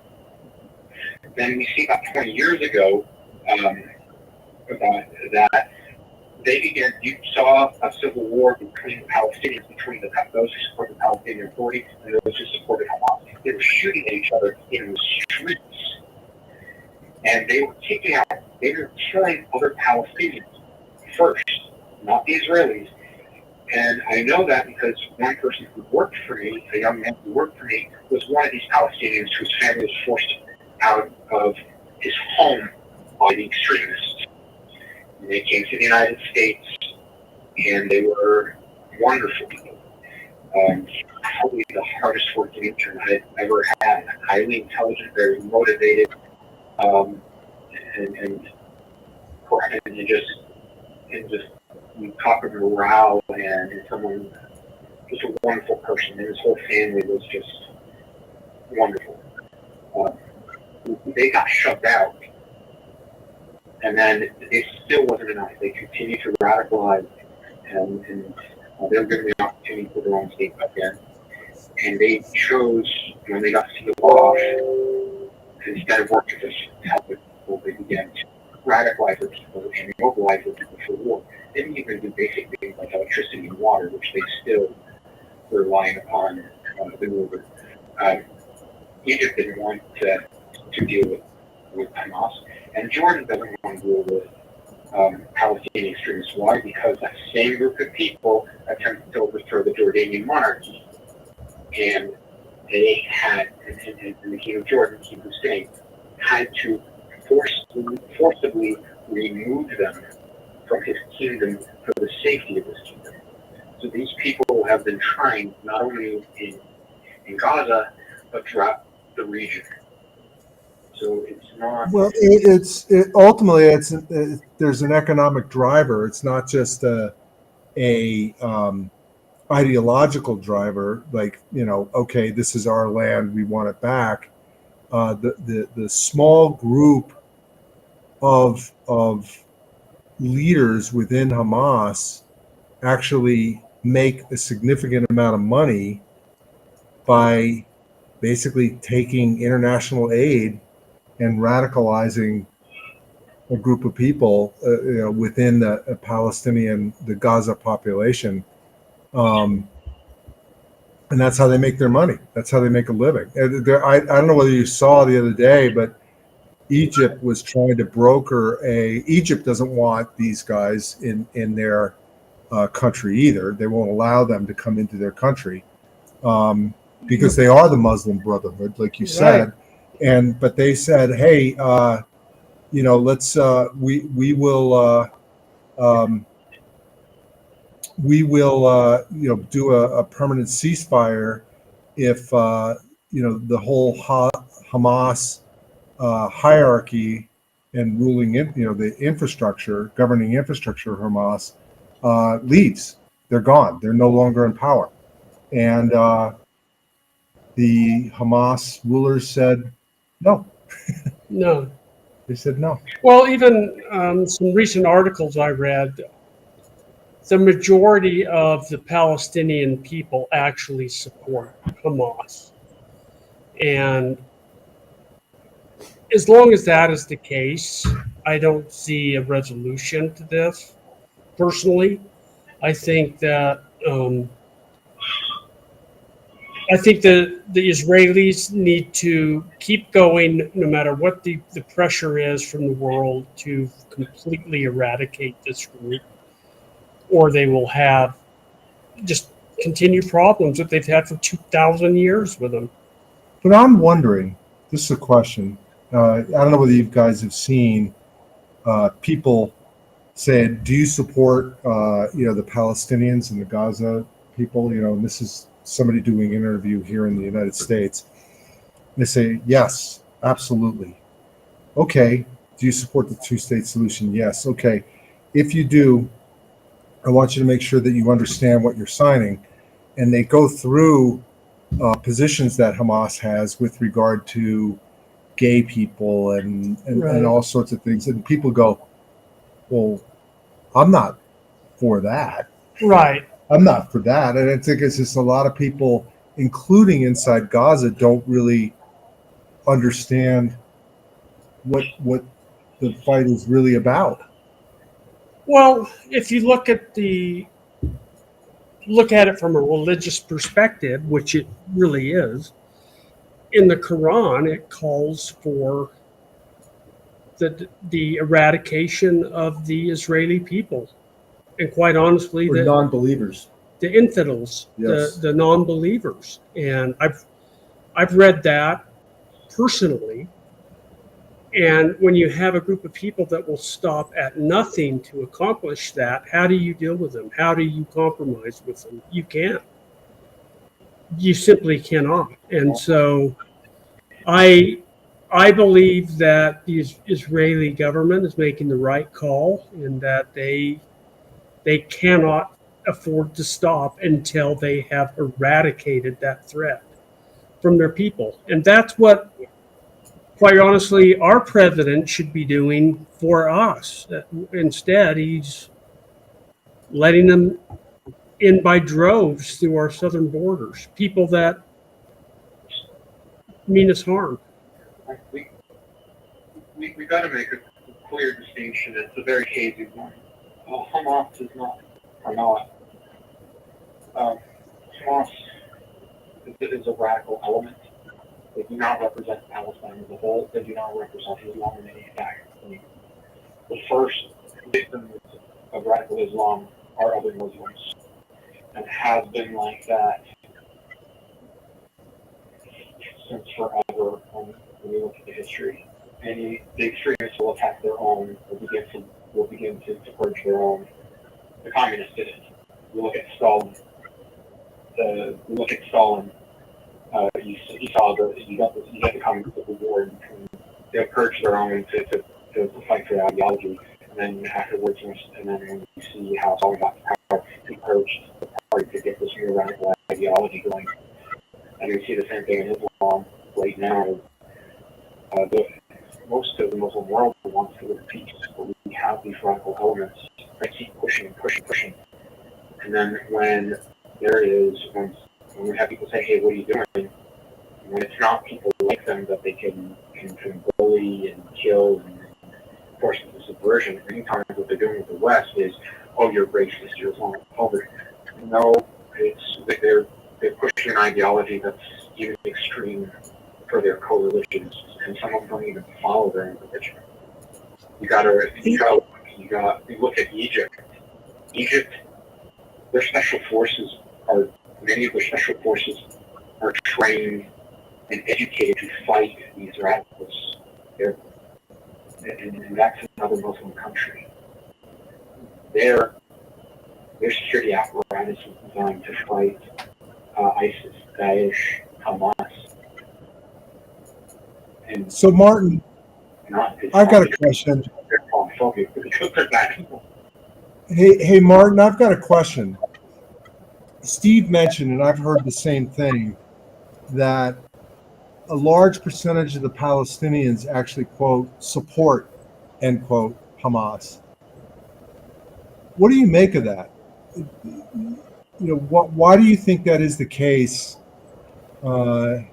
Then we see about 20 years ago about that they began. You saw a civil war between the Palestinians, between those who support the Palestinian Authority and those who supported Hamas. They were shooting at each other in the streets, and they were killing other Palestinians first, not the Israelis. And I know that because one person who worked for me, a young man who worked for me, was one of these Palestinians whose family was forced out of his home by the extremists. And they came to the United States, and they were wonderful people. Probably the hardest working intern I've ever had. Highly intelligent, very motivated, and just we talk of morale and someone, just a wonderful person, and his whole family was just wonderful. They got shoved out, and then it still wasn't enough. They continued to radicalize, and they were given the opportunity for their own state again. And they chose, when they got sealed off, instead of working to help the people, they began to radicalize the people and mobilize the people for war. They didn't even do basic things like electricity and water, which they still were relying upon the movement. Egypt didn't want to deal with Hamas, and Jordan doesn't want to deal with Palestinian extremists. Why? Because that same group of people attempted to overthrow the Jordanian monarchy, and they had, and the King of Jordan, King Hussein, had to forcibly remove them from his kingdom for the safety of his kingdom. So these people have been trying, not only in Gaza, but throughout the region. So it's not. Well, ultimately there's an economic driver. It's not just a ideological driver. Like, okay, this is our land, we want it back. The small group of leaders within Hamas actually make a significant amount of money by basically taking international aid and radicalizing a group of people, within the the Gaza population, and that's how they make their money. That's how they make a living. I don't know whether you saw the other day, but Egypt was trying to broker Egypt doesn't want these guys in their country either. They won't allow them to come into their country, because they are the Muslim Brotherhood, like you said. Right. But they said, hey, let's we will do a permanent ceasefire if the whole Hamas hierarchy and ruling the governing infrastructure of Hamas leaves. They're gone. They're no longer in power. And the Hamas rulers said no. No. They said no. Well, even some recent articles I read, the majority of the Palestinian people actually support Hamas. And as long as that is the case, I don't see a resolution to this. Personally, I think that the Israelis need to keep going no matter what the pressure is from the world to completely eradicate this group, or they will have just continued problems that they've had for 2,000 years with them. But I'm wondering, this is a question. I don't know whether you guys have seen people say, do you support the Palestinians and the Gaza people? And this is somebody doing an interview here in the United States. They say, yes, absolutely. Okay. Do you support the two-state solution? Yes. Okay. If you do, I want you to make sure that you understand what you're signing. And they go through positions that Hamas has with regard to gay people and all sorts of things. And people go, well, I'm not for that. Right. I'm not for that. And I think it's just a lot of people, including inside Gaza, don't really understand what the fight is really about. Well, if you look at it from a religious perspective, which it really is, in the Quran, it calls for the eradication of the Israeli people. And quite honestly, the non-believers, the infidels, yes. the non-believers. And I've read that personally. And when you have a group of people that will stop at nothing to accomplish that, how do you deal with them? How do you compromise with them? You can't. You simply cannot. And so I believe that the Israeli government is making the right call, and that they cannot afford to stop until they have eradicated that threat from their people. And that's what, quite honestly, our president should be doing for us. Instead, he's letting them in by droves through our southern borders, people that mean us harm. We got to make a clear distinction. It's a very hazy one. Hamas is not. Hamas is a radical element. They do not represent Palestine as a whole. They do not represent Islam in any fashion. The first victims of radical Islam are other Muslims, and has been like that since forever. When you look at the history, the extremists will attack their own, will begin to purge their own. The communists did it. You look at Stalin. You got the communist civil war. They purge their own to fight for ideology, and then afterwards, and then when you see how Stalin got to power, he purged the party to get this new radical ideology going. And you see the same thing in Islam right now. Most of the Muslim world wants to live in peace, but we have these radical elements that keep pushing, and then when we have people say, "Hey, what are you doing?" When it's not people like them that they can bully and kill and force into subversion, many times what they're doing with the West is, "Oh, you're racist, you're Islamophobic." No, it's they're pushing an ideology that's even extreme for their co-religions, and some of them don't even follow their own religion. You look at Egypt. Their special forces many of their special forces are trained and educated to fight these radicals. And that's another Muslim country. Their security apparatus is designed to fight ISIS, Daesh, Hamas. And So, Martin, I've got a question. They're Islamophobic, but because they're bad people. Hey, Martin, I've got a question. Steve mentioned, and I've heard the same thing, that a large percentage of the Palestinians actually, quote, support, end quote, Hamas. What do you make of that? Why do you think that is the case? Why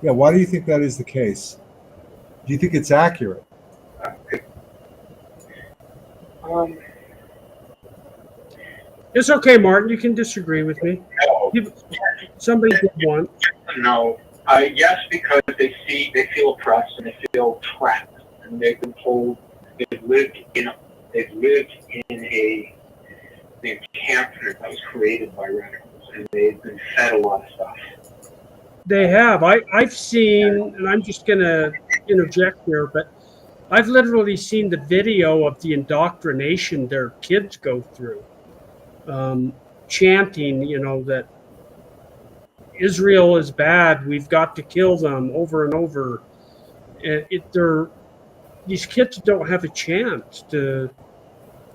do you think that is the case? Do you think it's accurate? It's okay, Martin. You can disagree with me. No. Somebody did one. No. Yes, because they feel oppressed and they feel trapped, and they've been told they've lived in a encampment that was created by radicals, and they've been fed a lot of stuff. They have. I've seen, and I'm just going to interject here, but I've literally seen the video of the indoctrination their kids go through, chanting, that Israel is bad, we've got to kill them over and over. These kids don't have a chance to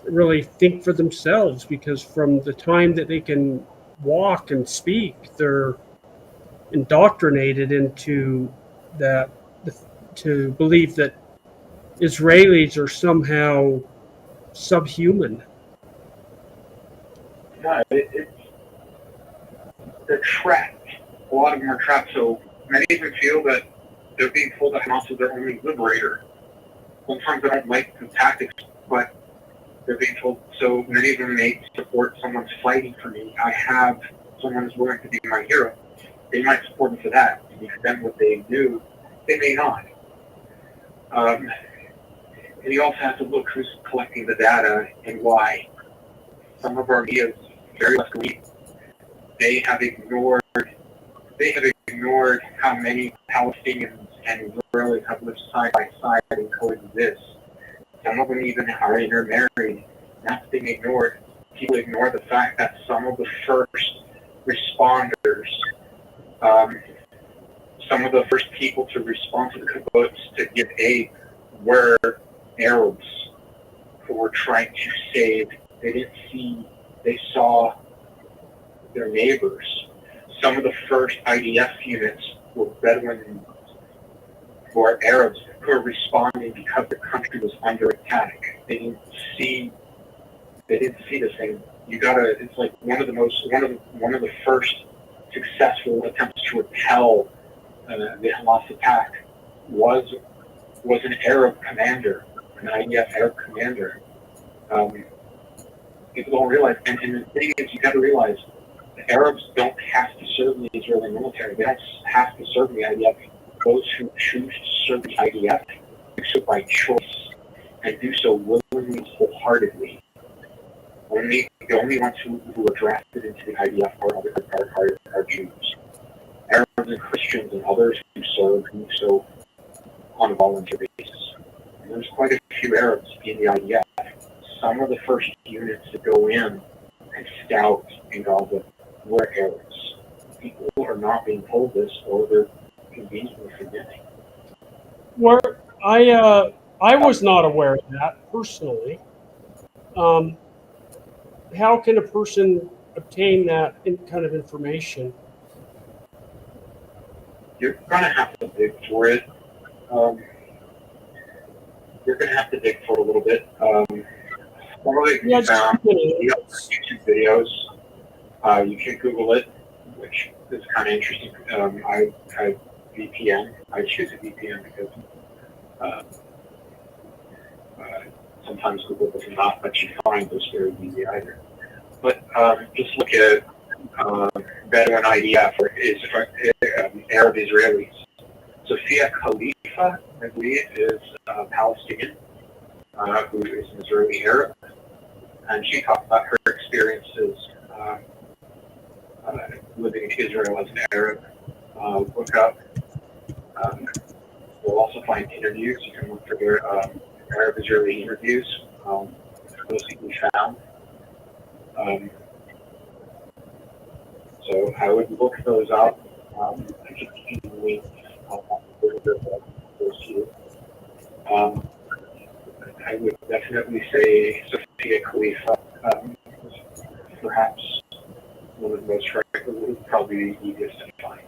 really think for themselves, because from the time that they can walk and speak, they're indoctrinated into that, to believe that Israelis are somehow subhuman. No, they're trapped. A lot of them are trapped, so many of them feel that they're being told that Hamas is their only liberator. Sometimes they don't like the tactics, but they're being told, so many of them may support someone's fighting for me. I have someone who's willing to be my hero. They might support me for that. And for them, what they do, they may not. And you also have to look who's collecting the data and why. Some of our media is very left wing. They have ignored how many Palestinians and Israelis have lived side by side and coexist. Some of them even are intermarried. That's being ignored. People ignore the fact that some of the first responders, some of the first people to respond to the kibbutz to give aid were Arabs who were trying to save. They saw their neighbors. Some of the first IDF units were Bedouin, were Arabs who were responding because the country was under attack. They didn't see the same. It's like one of the first successful attempts to repel the Hamas attack was an Arab commander, an IDF Arab commander. People don't realize, and the thing is, you got to realize, the Arabs don't have to serve the Israeli military. They don't have to serve the IDF. Those who choose to serve the IDF do so by choice. and do so willingly, wholeheartedly. The only ones who are drafted into the IDF are Jews. Arabs and Christians and others who serve do so on a volunteer basis. And there's quite a few Arabs in the IDF. Some of the first units that go in and scout in Gaza were Arabs. People are not being told this, or they're conveniently forgetting. Where I was not aware of that personally. How can a person obtain that kind of information? You're going to have to dig for it. You're going to have to dig for it a little bit. Some of it can be found in YouTube videos. You can Google it, which is kind of interesting. I VPN. I choose a VPN because sometimes Google does not let you find this very easy either. But just look at Bedouin IDF or Arab Israelis. Sophia Khalifa, I believe, is a Palestinian who is an Israeli Arab, and she talked about her experiences living in Israel as an Arab. Look up. You'll also find interviews. You can look for their Arab-Israeli interviews. Those can be found. So I would look those up. I can give you links. Those two. I would definitely say Sophia Khalifa is perhaps one of the most frequently, probably the easiest to find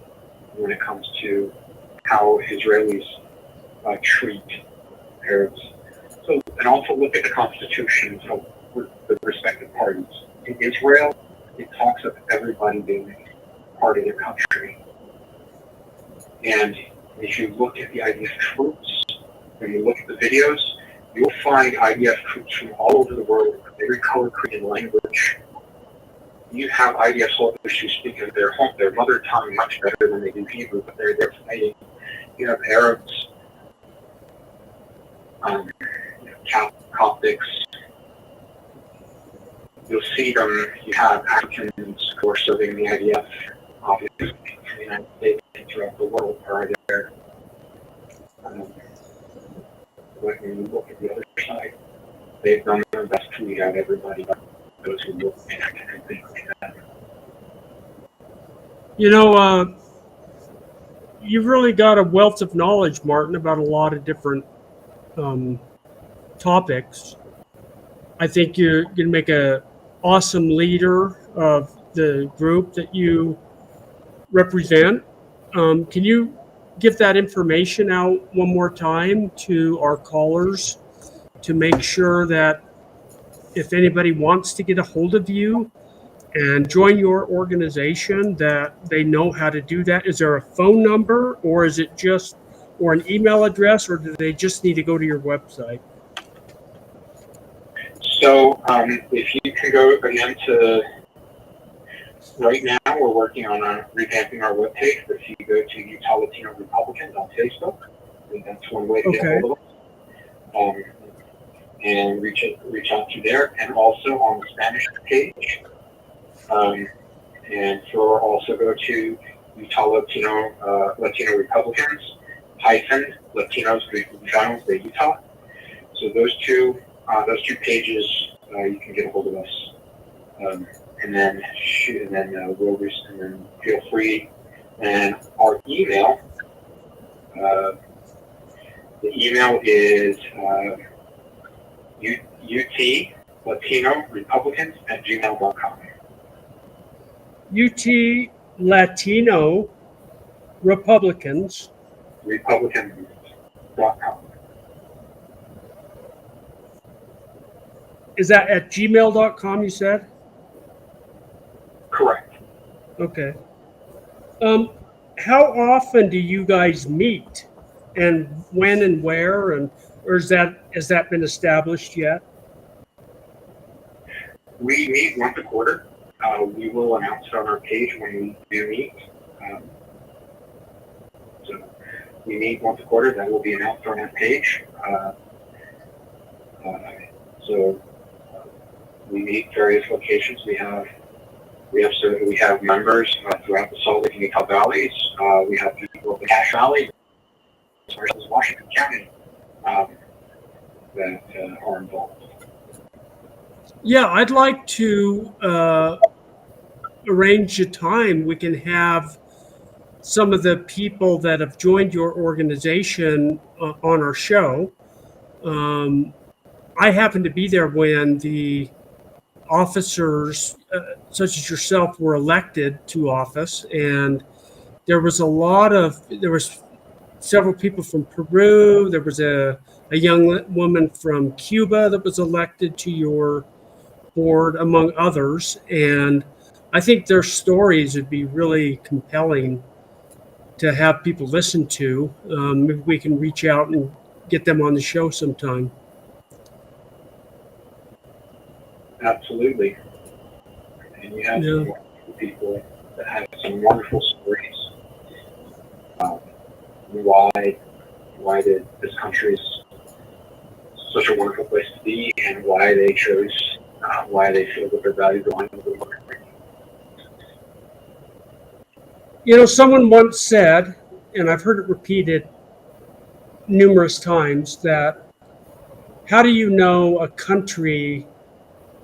when it comes to how Israelis treat Arabs. So, and also look at the constitutions of the respective parties. In Israel, it talks of everybody being part of their country. And if you look at the IDF troops, and you look at the videos, you'll find IDF troops from all over the world, every color, creed, and language. You have IDF soldiers who speak of their mother tongue much better than they do Hebrew, but they're there fighting. You have Arabs, Coptics. You'll see them. You have Africans who are serving the IDF, obviously, in the United States and throughout the world are there. When you look at the other side, they've done their best to weed out everybody, but those who look and act and think like that. You know, you've really got a wealth of knowledge, Martin, about a lot of different topics. I think you're going to make an awesome leader of the group that you represent. Can you give that information out one more time to our callers to make sure that if anybody wants to get a hold of you and join your organization, that they know how to do that? Is there a phone number, or is it just, or an email address, or do they just need to go to your website? So if you can go again to, right now we're working on revamping our webpage, but if you go to Utah Latino Republicans on Facebook, I think that's one way to get hold of us. And reach out to there, and also on the Spanish page. And so also go to Utah Latino Republicans Latinos Mexicanos de Utah. So those two pages you can get a hold of us, and then feel free. And our email, the email is UT Latino Republicans at gmail.com. UT Latino Republicans. Republicans.com. Is that at gmail.com, you said? Correct. Okay. How often do you guys meet, and when and where, and or has that been established yet? We meet once a quarter. We will announce it on our page when we do meet. So we meet once a quarter. That will be announced on our page. So we meet various locations. We have members throughout the Salt Lake and Utah valleys. We have people in the Cache Valley, as far as Washington County, that are involved. Yeah, I'd like to arrange a time we can have some of the people that have joined your organization on our show. I happened to be there when the officers, such as yourself, were elected to office, and there was several people from Peru. There was a young woman from Cuba that was elected to your board, among others. And I think their stories would be really compelling to have people listen to. Maybe we can reach out and get them on the show sometime. Absolutely. And you have some wonderful people that have some wonderful stories. Why this country is such a wonderful place to be, and why they chose, why they feel that their values align with the work. You know, someone once said, and I've heard it repeated numerous times, that how do you know a country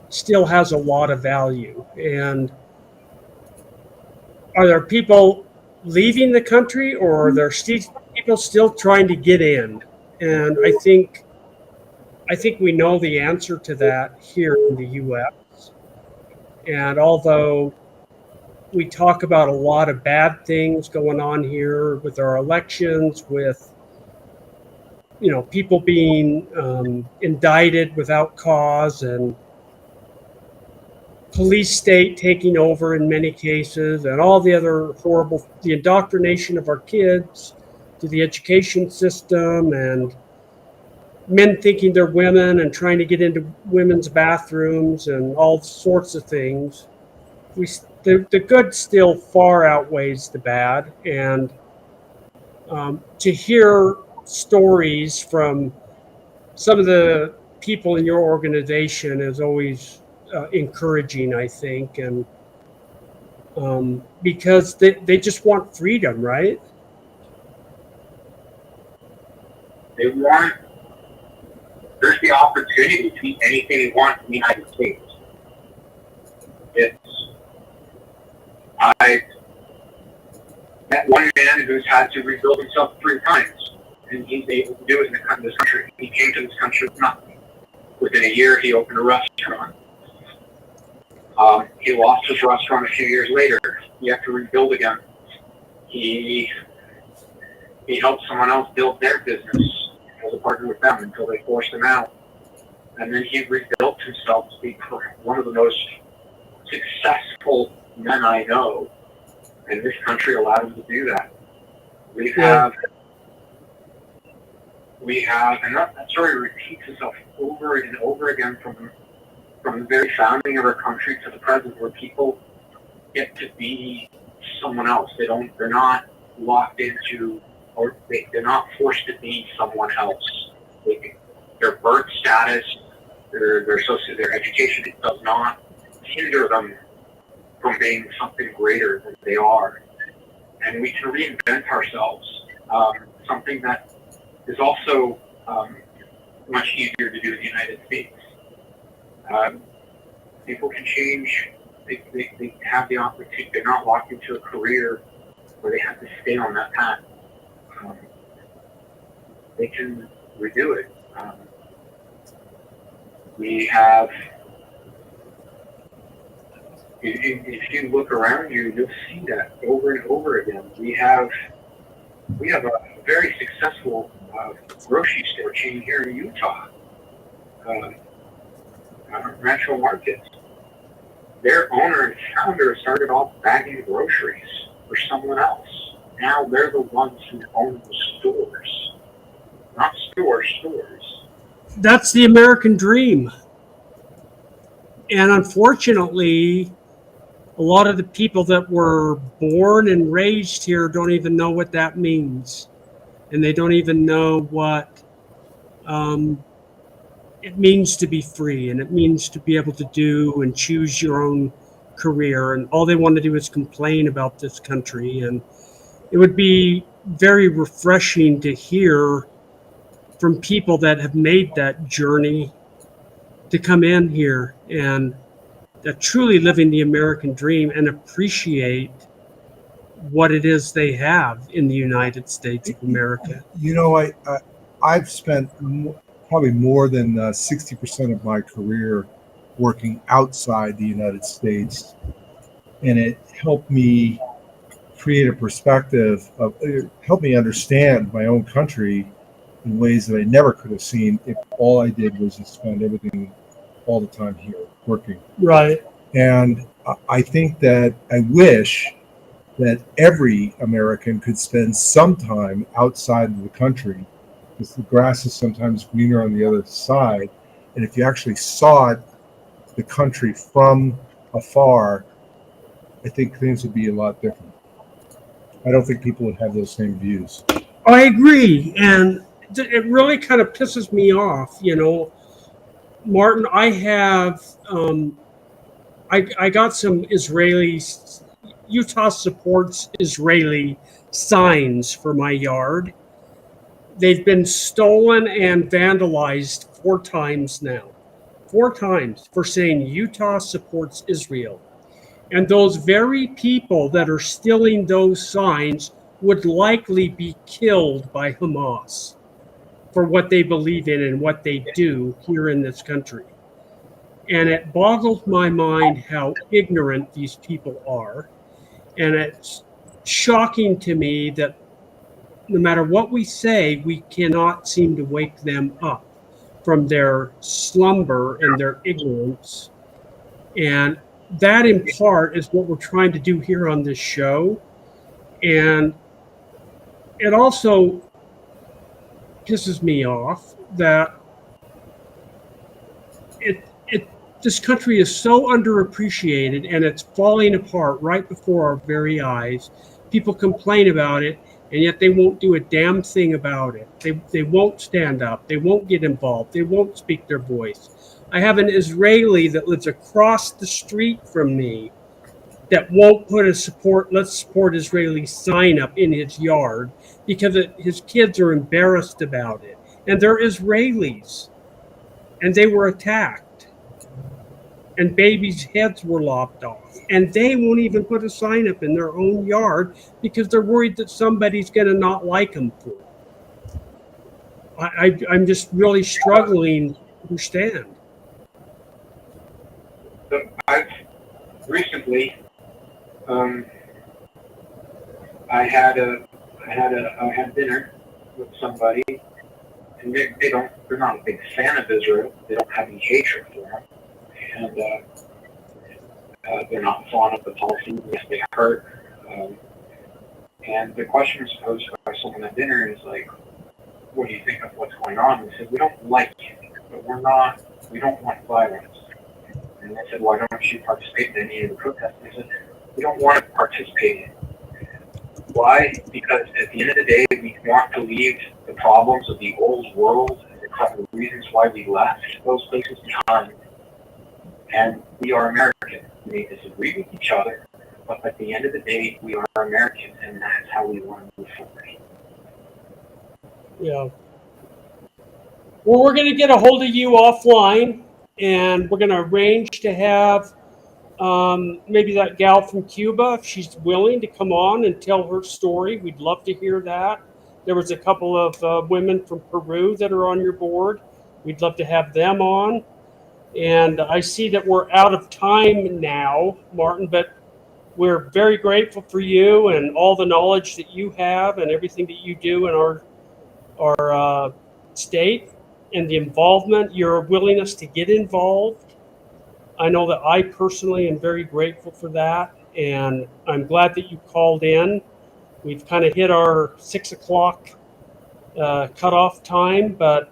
still has a lot of value? And are there people leaving the country, or are there people still trying to get in? And I think we know the answer to that here in the U.S. And although we talk about a lot of bad things going on here with our elections, with people being indicted without cause, and police state taking over in many cases, and all the other the indoctrination of our kids to the education system, and men thinking they're women and trying to get into women's bathrooms and all sorts of things. The good still far outweighs the bad. And to hear stories from some of the people in your organization is always encouraging, I think, and because they just want freedom, right? There's the opportunity to be anything you want in the United States. I met one man who's had to rebuild himself 3 times, and he's able to do it in this country. He came to this country with nothing. Within a year, he opened a restaurant. He lost his restaurant a few years later. He had to rebuild again. He helped someone else build their business. He was a partner with them until they forced him out. And then he rebuilt himself to be one of the most successful men I know. And this country allowed him to do that. We have, and that story repeats itself over and over again from the very founding of our country to the present, where people get to be someone else. They're not locked into, or they're not forced to be someone else. Their birth status, their education, it does not hinder them from being something greater than they are. And we can reinvent ourselves, something that is also much easier to do in the United States. People can change. They have the opportunity. They're not locked into a career where they have to stay on that path. They can redo it. We have, if you look around you, you'll see that over and over again. We have a very successful grocery store chain here in Utah, Metro Market. Their owner and founder started off bagging groceries for someone else. Now they're the ones who own the stores. Not stores. That's the American dream. And unfortunately, a lot of the people that were born and raised here don't even know what that means. And they don't even know what it means to be free, and it means to be able to do and choose your own career. And all they want to do is complain about this country. And it would be very refreshing to hear from people that have made that journey to come in here and that truly living the American dream and appreciate what it is they have in the United States of America. You know, I've spent probably more than 60% of my career working outside the United States, and it helped me create a perspective of it helped me understand my own country in ways that I never could have seen if all I did was just spend everything all the time here working. Right. And I think that I wish that every American could spend some time outside of the country, because the grass is sometimes greener on the other side. And if you actually saw the country from afar, I think things would be a lot different. I don't think people would have those same views. I agree. And it really kind of pisses me off, you know. Martin, I have, I got some Utah supports Israeli signs for my yard. They've been stolen and vandalized 4 times now. 4 times for saying Utah supports Israel. And those very people that are stealing those signs would likely be killed by Hamas for what they believe in and what they do here in this country. And it boggles my mind how ignorant these people are. And it's shocking to me that no matter what we say, we cannot seem to wake them up from their slumber and their ignorance. And that, in part, is what we're trying to do here on this show. And it also pisses me off that this country is so underappreciated, and it's falling apart right before our very eyes. People complain about it, and yet they won't do a damn thing about it. They won't stand up. They won't get involved. They won't speak their voice. I have an Israeli that lives across the street from me that won't put a let's support Israeli sign up in his yard because his kids are embarrassed about it. And they're Israelis, and they were attacked. And babies' heads were lopped off. And they won't even put a sign up in their own yard because they're worried that somebody's going to not like them for it. I'm just really struggling to understand. So I've recently, I had dinner with somebody, and they're not a big fan of Israel. They don't have any hatred for them. And they're not fond of the policy. Yes, they hurt. And the question was posed by someone at dinner is like, what do you think of what's going on? And they said, we don't like it, but we don't want violence. And they said, why don't you participate in any of the protests? And they said, we don't want to participate in it. Why? Because at the end of the day, we want to leave the problems of the old world and a couple of reasons why we left those places behind. And we are American. We may disagree with each other, but at the end of the day, we are American, and that's how we want to move forward. Yeah. Well, we're going to get a hold of you offline, and we're going to arrange to have maybe that gal from Cuba, if she's willing to come on and tell her story. We'd love to hear that. There was a couple of women from Peru that are on your board. We'd love to have them on. And I see that we're out of time now, Martin, but we're very grateful for you and all the knowledge that you have and everything that you do in our state and the involvement, your willingness to get involved. I know that I personally am very grateful for that, and I'm glad that you called in. We've kind of hit our 6 o'clock cutoff time, but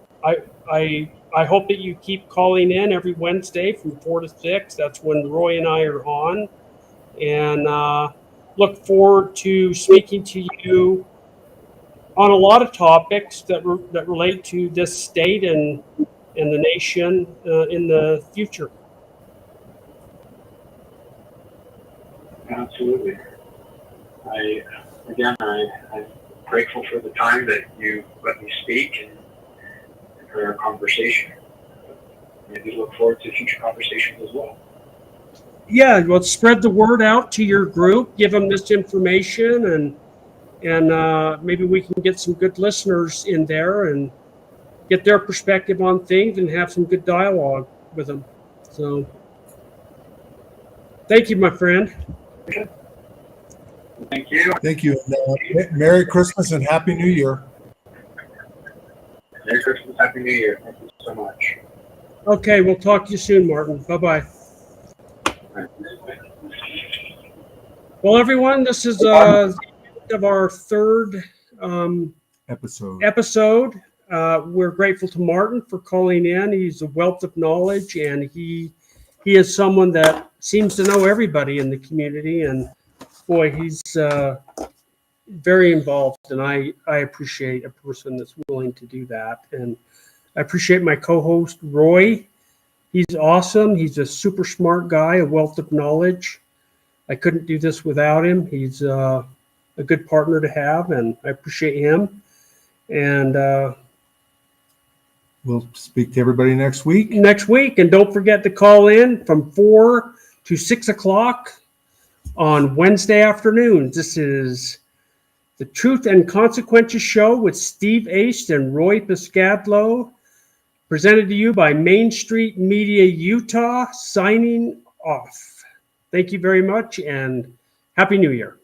I hope that you keep calling in every Wednesday from 4 to 6. That's when Roy and I are on. And look forward to speaking to you on a lot of topics that relate to this state and and the nation in the future. Absolutely. I'm grateful for the time that you let me speak and for our conversation. Maybe look forward to future conversations as well. Yeah, well, spread the word out to your group, give them this information, and maybe we can get some good listeners in there and get their perspective on things and have some good dialogue with them. So, thank you, my friend. Thank you. Thank you. And, Merry Christmas and Happy New Year. Merry Christmas, Happy New Year. Thank you so much. Okay, we'll talk to you soon, Martin. Bye-bye. Well, everyone, this is the end of our third Episode. We're grateful to Martin for calling in. He's a wealth of knowledge, and he is someone that seems to know everybody in the community. And boy, he's very involved, and I appreciate a person that's willing to do that. And I appreciate my co-host, Roy. He's awesome. He's a super smart guy, a wealth of knowledge. I couldn't do this without him. He's a good partner to have, and I appreciate him. And we'll speak to everybody next week. And don't forget to call in from 4 to 6 o'clock on Wednesday afternoons. This is the Truth and Consequences Show with Steve Aste and Roy Piskadlo, presented to you by Main Street Media Utah, signing off. Thank you very much, and Happy New Year.